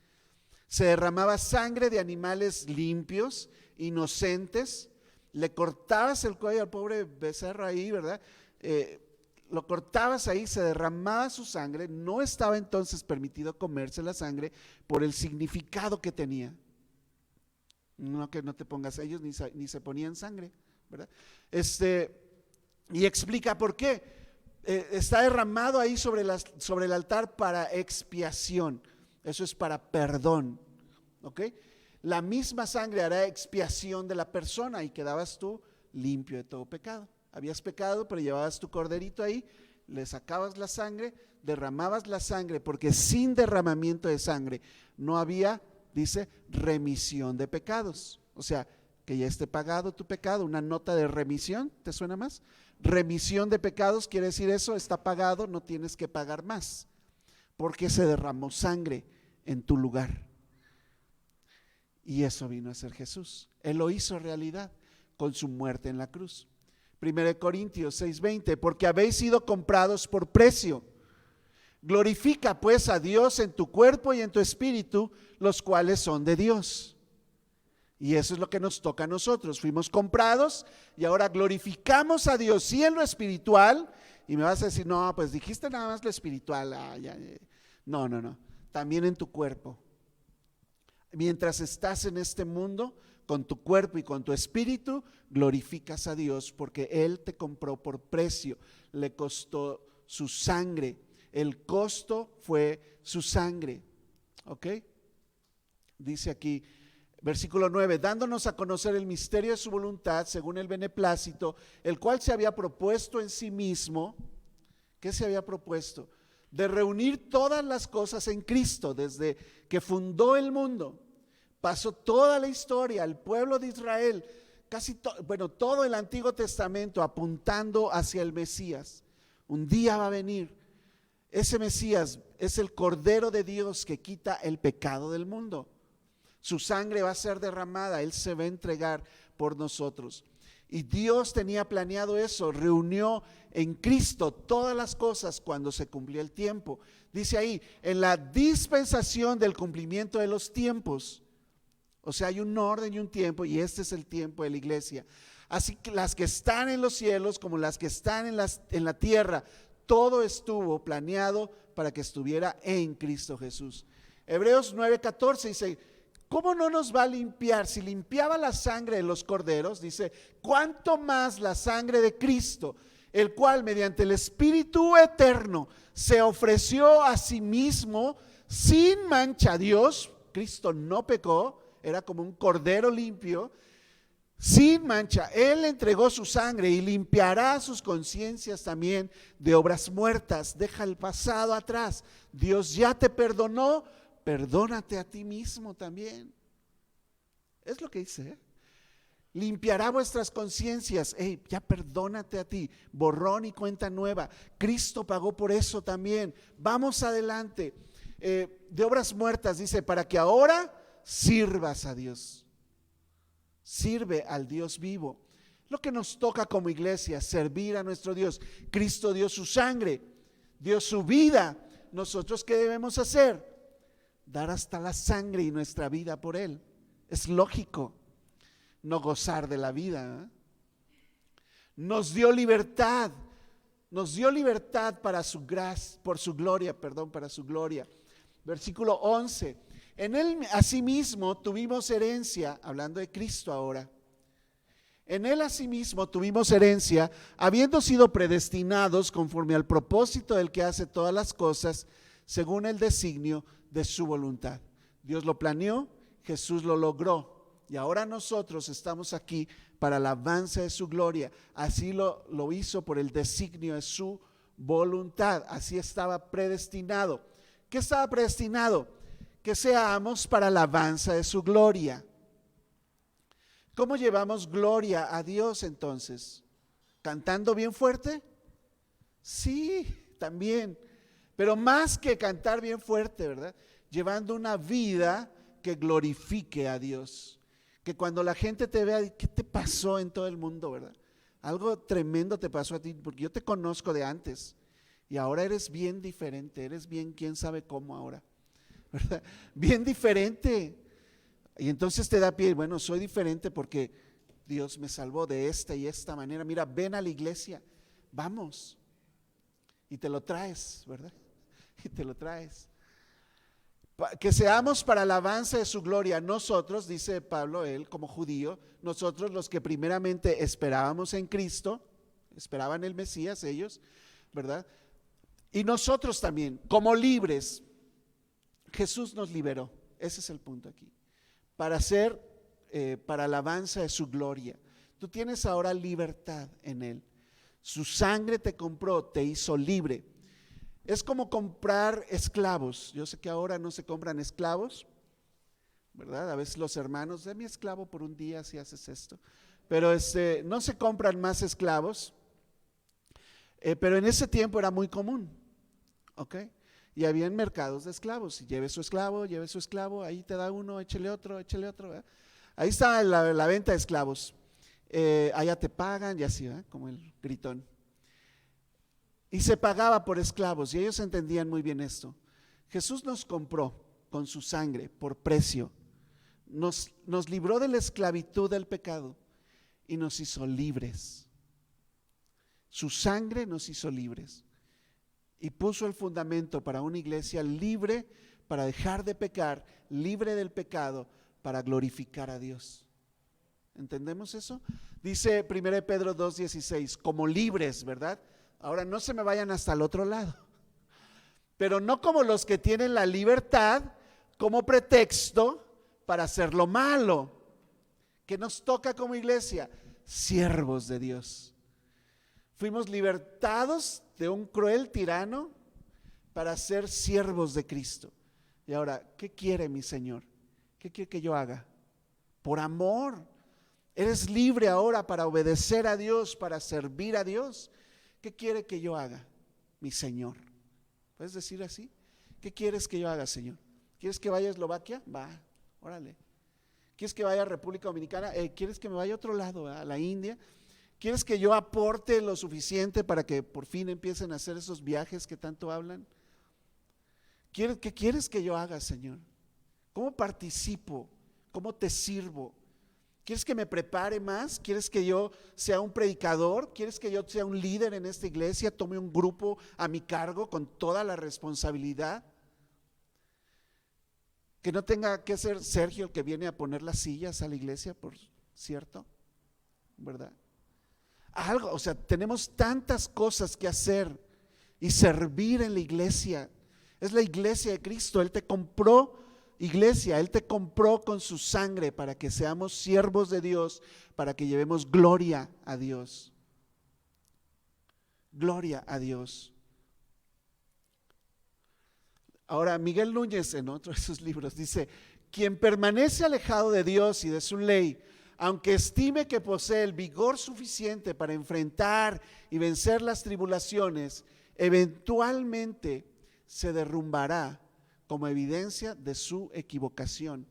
Se derramaba sangre de animales limpios, inocentes. Le cortabas el cuello al pobre becerro ahí, ¿verdad? Lo cortabas ahí, se derramaba su sangre. No estaba entonces permitido comerse la sangre por el significado que tenía. No que no te pongas, ellos ni se ponían sangre, ¿verdad? Y explica por qué. Está derramado ahí sobre el altar para expiación. Eso es para perdón, ¿ok? La misma sangre hará expiación de la persona y quedabas tú limpio de todo pecado. Habías pecado, pero llevabas tu corderito ahí, le sacabas la sangre, derramabas la sangre, porque sin derramamiento de sangre no había, dice, remisión de pecados. O sea, que ya esté pagado tu pecado, una nota de remisión, ¿te suena más? Remisión de pecados quiere decir eso, está pagado, no tienes que pagar más, porque se derramó sangre en tu lugar. Y eso vino a ser Jesús. Él lo hizo realidad con su muerte en la cruz. 1 Corintios 6:20, porque habéis sido comprados por precio. Glorifica pues a Dios en tu cuerpo y en tu espíritu, los cuales son de Dios. Y eso es lo que nos toca a nosotros. Fuimos comprados y ahora glorificamos a Dios, sí, en lo espiritual. Y me vas a decir, no, pues dijiste nada más lo espiritual. No, también en tu cuerpo. Mientras estás en este mundo, con tu cuerpo y con tu espíritu, glorificas a Dios porque Él te compró por precio, le costó su sangre. El costo fue su sangre, ¿ok? Dice aquí, versículo 9, dándonos a conocer el misterio de su voluntad según el beneplácito, el cual se había propuesto en sí mismo. ¿Qué se había propuesto? De reunir todas las cosas en Cristo, desde que fundó el mundo. Pasó toda la historia, el pueblo de Israel, todo el Antiguo Testamento apuntando hacia el Mesías. Un día va a venir. Ese Mesías es el Cordero de Dios que quita el pecado del mundo. Su sangre va a ser derramada, Él se va a entregar por nosotros. Y Dios tenía planeado eso, reunió en Cristo todas las cosas cuando se cumplió el tiempo. Dice ahí, en la dispensación del cumplimiento de los tiempos. O sea, hay un orden y un tiempo, y este es el tiempo de la iglesia. Así que las que están en los cielos como las que están en la tierra, todo estuvo planeado para que estuviera en Cristo Jesús. Hebreos 9:14 dice, ¿cómo no nos va a limpiar? Si limpiaba la sangre de los corderos, dice, ¿cuánto más la sangre de Cristo, el cual mediante el Espíritu eterno se ofreció a sí mismo sin mancha a Dios? Cristo no pecó, era como un cordero limpio, sin mancha. Él entregó su sangre y limpiará sus conciencias también de obras muertas. Deja el pasado atrás. Dios ya te perdonó, perdónate a ti mismo también. Es lo que dice, ¿eh? Limpiará vuestras conciencias. Ya perdónate a ti, borrón y cuenta nueva. Cristo pagó por eso también. Vamos adelante. De obras muertas dice, para que ahora sirvas a Dios. Sirve al Dios vivo. Lo que nos toca como iglesia, servir a nuestro Dios. Cristo dio su sangre, dio su vida. ¿Nosotros qué debemos hacer? Dar hasta la sangre y nuestra vida por Él. Es lógico no gozar de la vida, ¿eh? Nos dio libertad para su gracia, para su gloria. Versículo 11. En Él asimismo tuvimos herencia, hablando de Cristo ahora. En Él asimismo tuvimos herencia, habiendo sido predestinados conforme al propósito del que hace todas las cosas, según el designio de su voluntad. Dios lo planeó, Jesús lo logró. y ahora nosotros estamos aquí para la alabanza de su gloria. Así lo hizo por el designio de su voluntad, así estaba predestinado. ¿Qué estaba predestinado? Que seamos para la alabanza de su gloria. ¿Cómo llevamos gloria a Dios entonces? ¿Cantando bien fuerte? Sí, también, pero más que cantar bien fuerte, ¿verdad? Llevando una vida que glorifique a Dios. Que cuando la gente te vea, ¿qué te pasó en todo el mundo, verdad? Algo tremendo te pasó a ti, porque yo te conozco de antes y ahora eres bien diferente, eres bien quién sabe cómo ahora, ¿verdad? Bien diferente. Y entonces te da pie, bueno, soy diferente porque Dios me salvó de esta y esta manera. Mira, ven a la iglesia, vamos. Y te lo traes, ¿verdad? Y te lo traes. Que seamos para la alabanza de su gloria. Nosotros, dice Pablo, él como judío, nosotros los que primeramente esperábamos en Cristo, esperaban el Mesías ellos, ¿verdad? Y nosotros también, como libres, Jesús nos liberó. Ese es el punto aquí. Para ser, para alabanza de su gloria. Tú tienes ahora libertad en Él. Su sangre te compró, te hizo libre. Es como comprar esclavos. Yo sé que ahora no se compran esclavos, ¿verdad? A veces los hermanos, de mi esclavo por un día si haces esto. Pero no se compran más esclavos. Pero en ese tiempo era muy común, ¿ok? Y habían mercados de esclavos. Lleve su esclavo, ahí te da uno, échele otro, ¿verdad? Ahí está la venta de esclavos. Allá te pagan y así, ¿verdad? Como el gritón. Y se pagaba por esclavos y ellos entendían muy bien esto. Jesús nos compró con su sangre por precio. Nos libró de la esclavitud del pecado y nos hizo libres. Su sangre nos hizo libres. Y puso el fundamento para una iglesia libre, para dejar de pecar, libre del pecado, para glorificar a Dios. ¿Entendemos eso? Dice 1 Pedro 2:16, como libres, ¿verdad? Ahora no se me vayan hasta el otro lado, pero no como los que tienen la libertad como pretexto para hacer lo malo, que nos toca como iglesia, siervos de Dios. Fuimos libertados de un cruel tirano para ser siervos de Cristo. Y ahora, ¿qué quiere mi Señor? ¿Qué quiere que yo haga? Por amor. Eres libre ahora para obedecer a Dios, para servir a Dios. ¿Qué quiere que yo haga, mi Señor? ¿Puedes decir así? ¿Qué quieres que yo haga, Señor? ¿Quieres que vaya a Eslovaquia? Va, órale. ¿Quieres que vaya a República Dominicana? ¿Quieres que me vaya a otro lado, a la India? ¿Quieres que yo aporte lo suficiente para que por fin empiecen a hacer esos viajes que tanto hablan? ¿Qué quieres que yo haga, Señor? ¿Cómo participo? ¿Cómo te sirvo? ¿Quieres que me prepare más? ¿Quieres que yo sea un predicador? ¿Quieres que yo sea un líder en esta iglesia? ¿Tome un grupo a mi cargo con toda la responsabilidad? Que no tenga que ser Sergio el que viene a poner las sillas a la iglesia, por cierto, ¿verdad? Algo, o sea, tenemos tantas cosas que hacer y servir en la iglesia. Es la iglesia de Cristo. Él te compró, iglesia, Él te compró con su sangre para que seamos siervos de Dios, para que llevemos gloria a Dios. Gloria a Dios. Ahora, Miguel Núñez, en otro de sus libros, dice: quien permanece alejado de Dios y de su ley, aunque estime que posee el vigor suficiente para enfrentar y vencer las tribulaciones, eventualmente se derrumbará como evidencia de su equivocación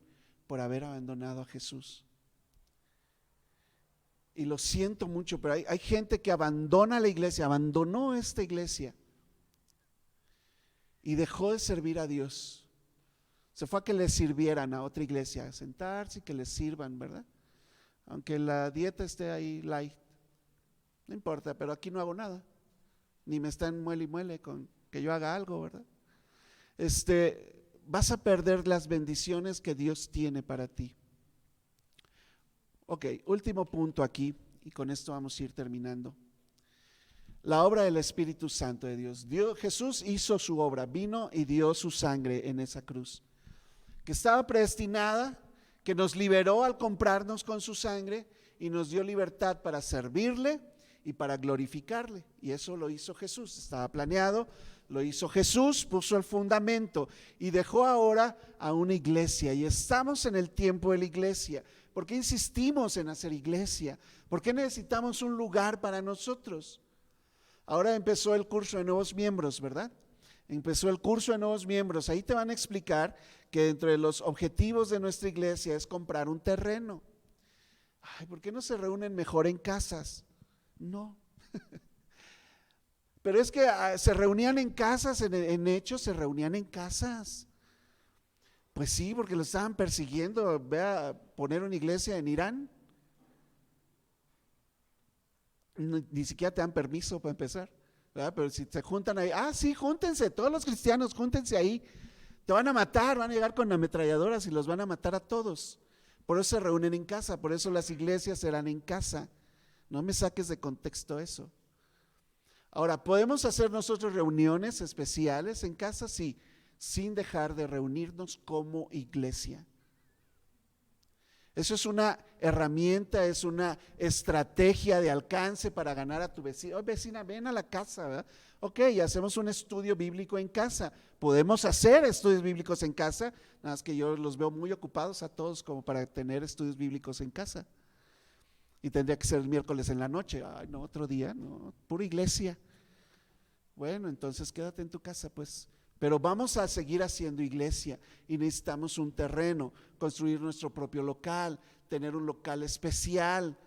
por haber abandonado a Jesús. Y lo siento mucho, pero hay gente que abandona la iglesia, abandonó esta iglesia y dejó de servir a Dios. Se fue a que le sirvieran a otra iglesia, a sentarse y que les sirvan, ¿verdad? Aunque la dieta esté ahí light, no importa, pero aquí no hago nada, ni me están muele y muele con que yo haga algo, ¿verdad? Vas a perder las bendiciones que Dios tiene para ti. Ok, último punto aquí, y con esto vamos a ir terminando. La obra del Espíritu Santo de Dios. Jesús hizo su obra, vino y dio su sangre en esa cruz, que estaba predestinada, que nos liberó al comprarnos con su sangre y nos dio libertad para servirle y para glorificarle. Y eso lo hizo Jesús, estaba planeado, lo hizo Jesús, puso el fundamento y dejó ahora a una iglesia. Y estamos en el tiempo de la iglesia. ¿Por qué insistimos en hacer iglesia? ¿Por qué necesitamos un lugar para nosotros? Ahora empezó el curso de nuevos miembros, ¿verdad? Empezó el curso de nuevos miembros. Ahí te van a explicar que dentro de los objetivos de nuestra iglesia es comprar un terreno. Ay, ¿por qué no se reúnen mejor en casas? No. Pero es que se reunían en casas, en Hechos se reunían en casas. Pues sí, porque lo estaban persiguiendo. Ve a poner una iglesia en Irán. Ni siquiera te dan permiso para empezar, ¿verdad? Pero si se juntan ahí, sí, júntense, todos los cristianos, júntense ahí. Te van a matar, van a llegar con ametralladoras y los van a matar a todos. Por eso se reúnen en casa, por eso las iglesias serán en casa. No me saques de contexto eso. Ahora, ¿podemos hacer nosotros reuniones especiales en casa? Sí, sin dejar de reunirnos como iglesia. Eso es una herramienta, es una estrategia de alcance para ganar a tu vecino. Vecina, ven a la casa, ¿verdad? Ok, hacemos un estudio bíblico en casa. Podemos hacer estudios bíblicos en casa, nada más que yo los veo muy ocupados a todos como para tener estudios bíblicos en casa. Y tendría que ser el miércoles en la noche. Ay, no, otro día, no, pura iglesia. Bueno, entonces quédate en tu casa, pues. Pero vamos a seguir haciendo iglesia y necesitamos un terreno, construir nuestro propio local, tener un local especial.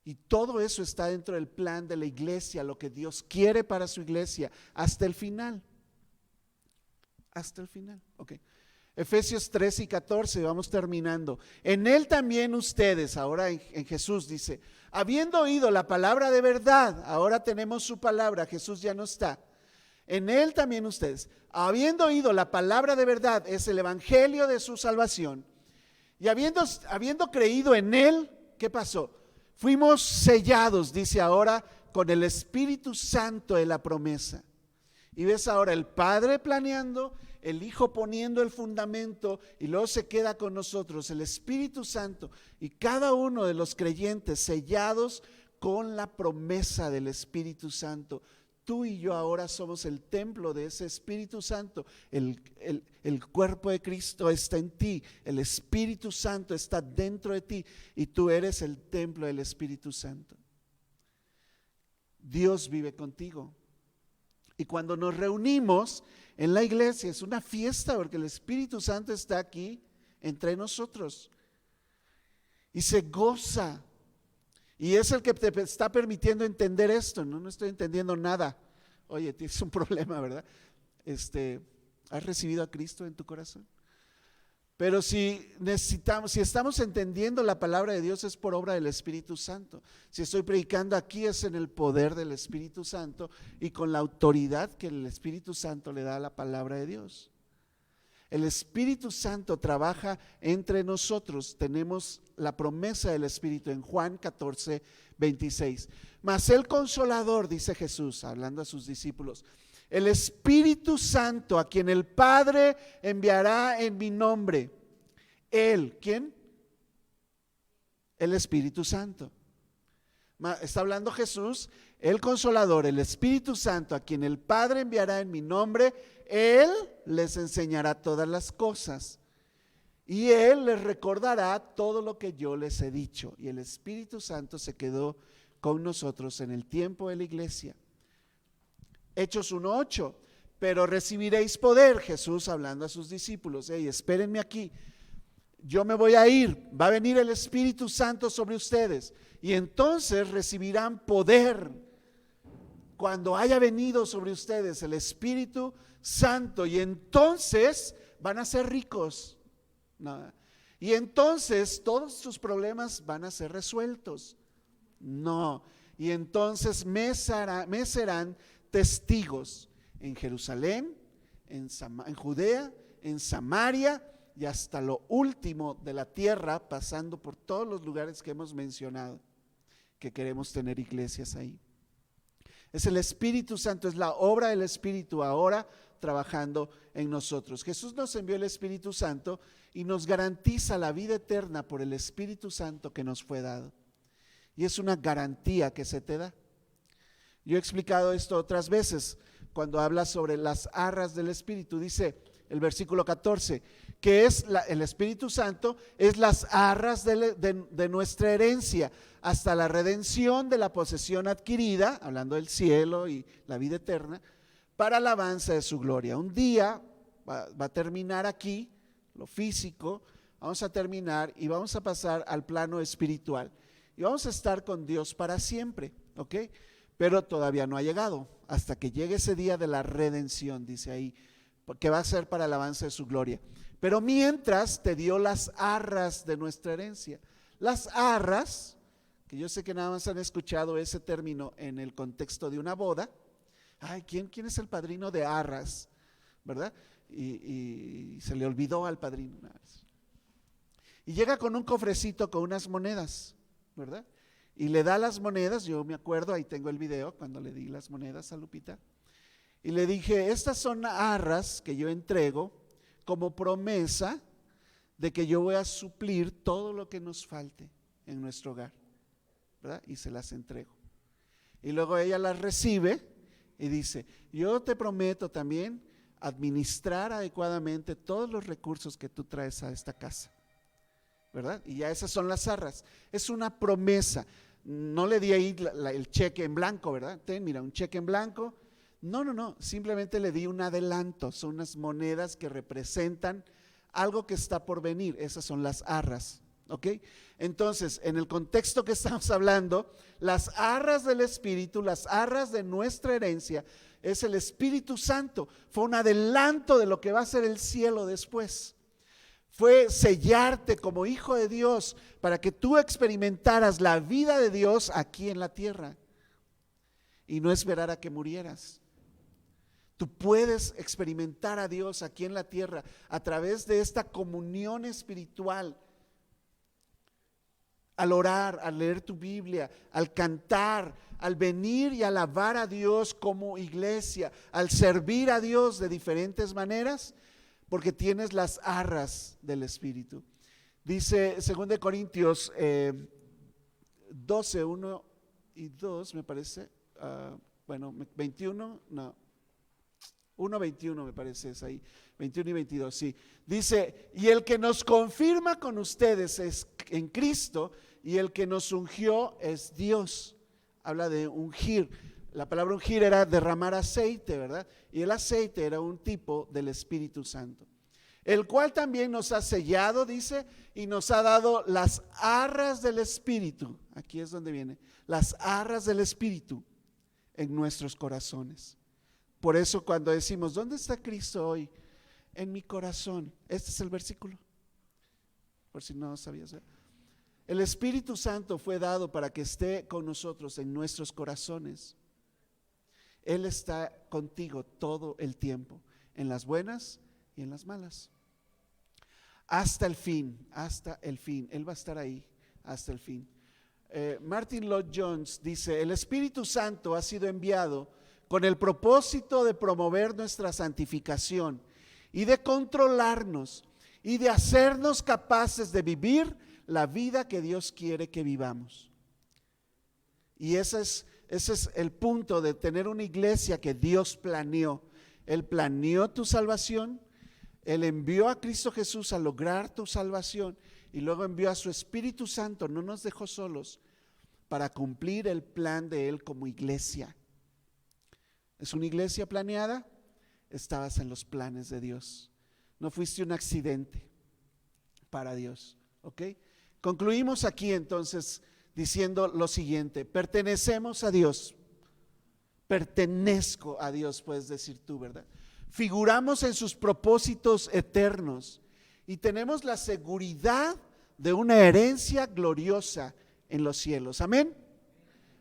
Y todo eso está dentro del plan de la iglesia, lo que Dios quiere para su iglesia, hasta el final. Hasta el final, ok. Efesios 13 y 14, vamos terminando. En él también ustedes, ahora en Jesús dice, habiendo oído la palabra de verdad, ahora tenemos su palabra, Jesús ya no está. En él también ustedes, habiendo oído la palabra de verdad, es el evangelio de su salvación, y habiendo creído en él, ¿qué pasó? Fuimos sellados, dice ahora, con el Espíritu Santo de la promesa. Y ves ahora el Padre planeando, el Hijo poniendo el fundamento, y luego se queda con nosotros el Espíritu Santo, y cada uno de los creyentes sellados con la promesa del Espíritu Santo. Tú y yo ahora somos el templo de ese Espíritu Santo. El cuerpo de Cristo está en ti. El Espíritu Santo está dentro de ti. Y tú eres el templo del Espíritu Santo. Dios vive contigo. Y cuando nos reunimos en la iglesia es una fiesta porque el Espíritu Santo está aquí entre nosotros. Y se goza. Y es el que te está permitiendo entender esto. No estoy entendiendo nada. Oye, tienes un problema, ¿verdad? ¿Has recibido a Cristo en tu corazón? Pero si estamos entendiendo la palabra de Dios es por obra del Espíritu Santo. Si estoy predicando aquí es en el poder del Espíritu Santo y con la autoridad que el Espíritu Santo le da a la palabra de Dios. El Espíritu Santo trabaja entre nosotros. Tenemos la promesa del Espíritu en Juan 14, 26. Mas el Consolador, dice Jesús, hablando a sus discípulos, el Espíritu Santo a quien el Padre enviará en mi nombre. Él, ¿quién? El Espíritu Santo. Está hablando Jesús, el Consolador, el Espíritu Santo a quien el Padre enviará en mi nombre. Él les enseñará todas las cosas y Él les recordará todo lo que yo les he dicho. Y el Espíritu Santo se quedó con nosotros en el tiempo de la iglesia. Hechos 1:8, pero recibiréis poder, Jesús hablando a sus discípulos. Espérenme aquí, yo me voy a ir, va a venir el Espíritu Santo sobre ustedes y entonces recibirán poder cuando haya venido sobre ustedes el Espíritu Santo, y entonces van a ser ricos. No. Y entonces todos sus problemas van a ser resueltos. No. Y entonces me serán testigos en Jerusalén, en Judea, en Samaria y hasta lo último de la tierra, pasando por todos los lugares que hemos mencionado, que queremos tener iglesias ahí. Es el Espíritu Santo, es la obra del Espíritu ahora trabajando en nosotros. Jesús nos envió el Espíritu Santo y nos garantiza la vida eterna por el Espíritu Santo que nos fue dado. Y es una garantía que se te da. Yo he explicado esto otras veces cuando habla sobre las arras del Espíritu. Dice el versículo 14, que es el Espíritu Santo, es las arras de nuestra herencia hasta la redención de la posesión adquirida, hablando del cielo y la vida eterna, para alabanza de su gloria. Un día va a terminar aquí, lo físico, vamos a terminar y vamos a pasar al plano espiritual. Y vamos a estar con Dios para siempre, ¿ok? Pero todavía no ha llegado, hasta que llegue ese día de la redención, dice ahí, que va a ser para alabanza de su gloria. Pero mientras te dio las arras de nuestra herencia. Las arras, que yo sé que nada más han escuchado ese término en el contexto de una boda. Ay, ¿quién es el padrino de arras? ¿Verdad? Y se le olvidó al padrino. Y llega con un cofrecito con unas monedas, ¿verdad? Y le da las monedas, yo me acuerdo, ahí tengo el video, cuando le di las monedas a Lupita. Y le dije, estas son arras que yo entrego como promesa de que yo voy a suplir todo lo que nos falte en nuestro hogar, ¿verdad? Y se las entrego. Y luego ella las recibe y dice, yo te prometo también administrar adecuadamente todos los recursos que tú traes a esta casa, ¿verdad? Y ya esas son las arras. Es una promesa. No le di ahí el cheque en blanco, ¿verdad? Mira, un cheque en blanco. No, simplemente le di un adelanto. Son unas monedas que representan algo que está por venir. Esas son las arras, ¿ok? Entonces, en el contexto que estamos hablando, las arras del Espíritu, las arras de nuestra herencia, es el Espíritu Santo. Fue un adelanto de lo que va a ser el cielo después. Fue sellarte como hijo de Dios para que tú experimentaras la vida de Dios aquí en la tierra y no esperar a que murieras. Tú puedes experimentar a Dios aquí en la tierra a través de esta comunión espiritual. Al orar, al leer tu Biblia, al cantar, al venir y alabar a Dios como iglesia, al servir a Dios de diferentes maneras, porque tienes las arras del Espíritu. Dice 2 Corintios 12, 1 y 2, me parece, 21, no, 1:21 me parece es ahí, 21 y 22, sí. Dice, y el que nos confirma con ustedes es en Cristo, y el que nos ungió es Dios. Habla de ungir. La palabra ungir era derramar aceite, ¿verdad? Y el aceite era un tipo del Espíritu Santo, el cual también nos ha sellado, dice, y nos ha dado las arras del Espíritu. Aquí es donde viene, las arras del Espíritu en nuestros corazones. Por eso cuando decimos, ¿dónde está Cristo hoy? En mi corazón. Este es el versículo, por si no sabías. El Espíritu Santo fue dado para que esté con nosotros en nuestros corazones. Él está contigo todo el tiempo, en las buenas y en las malas. Hasta el fin, Él va a estar ahí hasta el fin. Martin Lloyd-Jones dice, el Espíritu Santo ha sido enviado con el propósito de promover nuestra santificación y de controlarnos y de hacernos capaces de vivir la vida que Dios quiere que vivamos. Y ese es el punto de tener una iglesia que Dios planeó. Él planeó tu salvación, Él envió a Cristo Jesús a lograr tu salvación y luego envió a su Espíritu Santo, no nos dejó solos, para cumplir el plan de Él como iglesia. ¿Es una iglesia planeada? Estabas en los planes de Dios. No fuiste un accidente para Dios, ¿ok? Concluimos aquí entonces diciendo lo siguiente: pertenecemos a Dios. Pertenezco a Dios, puedes decir tú, ¿verdad? Figuramos en sus propósitos eternos y tenemos la seguridad de una herencia gloriosa en los cielos. Amén.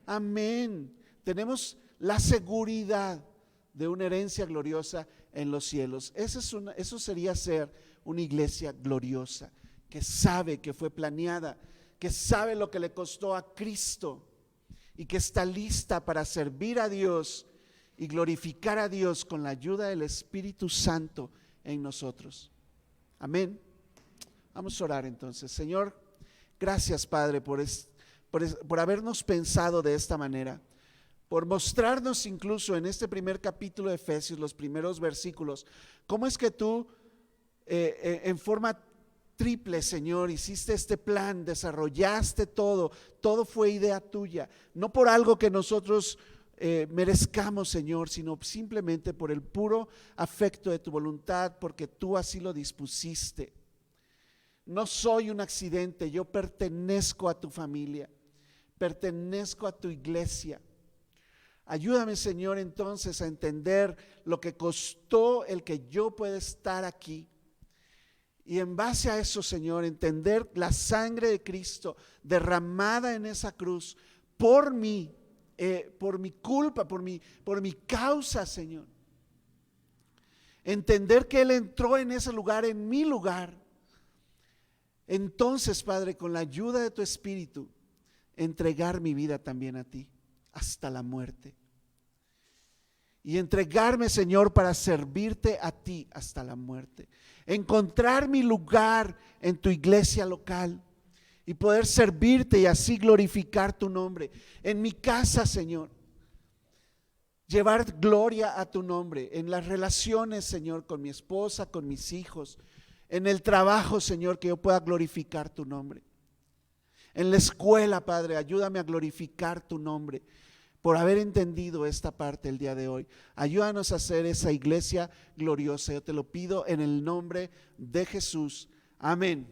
Amén. Tenemos la seguridad de una herencia gloriosa en los cielos. Eso sería ser una iglesia gloriosa, que sabe que fue planeada, que sabe lo que le costó a Cristo y que está lista para servir a Dios y glorificar a Dios con la ayuda del Espíritu Santo en nosotros. Amén. Vamos a orar entonces. Señor, gracias Padre por habernos pensado de esta manera, por mostrarnos incluso en este primer capítulo de Efesios, los primeros versículos, cómo es que tú en forma triple, Señor, hiciste este plan, desarrollaste todo fue idea tuya, no por algo que nosotros merezcamos, Señor, sino simplemente por el puro afecto de tu voluntad, porque tú así lo dispusiste. No soy un accidente, yo pertenezco a tu familia, pertenezco a tu iglesia. Ayúdame, Señor, entonces a entender lo que costó el que yo pueda estar aquí. Y en base a eso, Señor, entender la sangre de Cristo derramada en esa cruz por mí, por mi culpa, por mi causa, Señor. Entender que Él entró en ese lugar, en mi lugar. Entonces, Padre, con la ayuda de tu Espíritu, entregar mi vida también a ti hasta la muerte. Y entregarme, Señor, para servirte a ti hasta la muerte. Encontrar mi lugar en tu iglesia local y poder servirte y así glorificar tu nombre. En mi casa, Señor, llevar gloria a tu nombre. En las relaciones, Señor, con mi esposa, con mis hijos. En el trabajo, Señor, que yo pueda glorificar tu nombre. En la escuela, Padre, ayúdame a glorificar tu nombre. Por haber entendido esta parte el día de hoy, ayúdanos a hacer esa iglesia gloriosa. Yo te lo pido en el nombre de Jesús. Amén.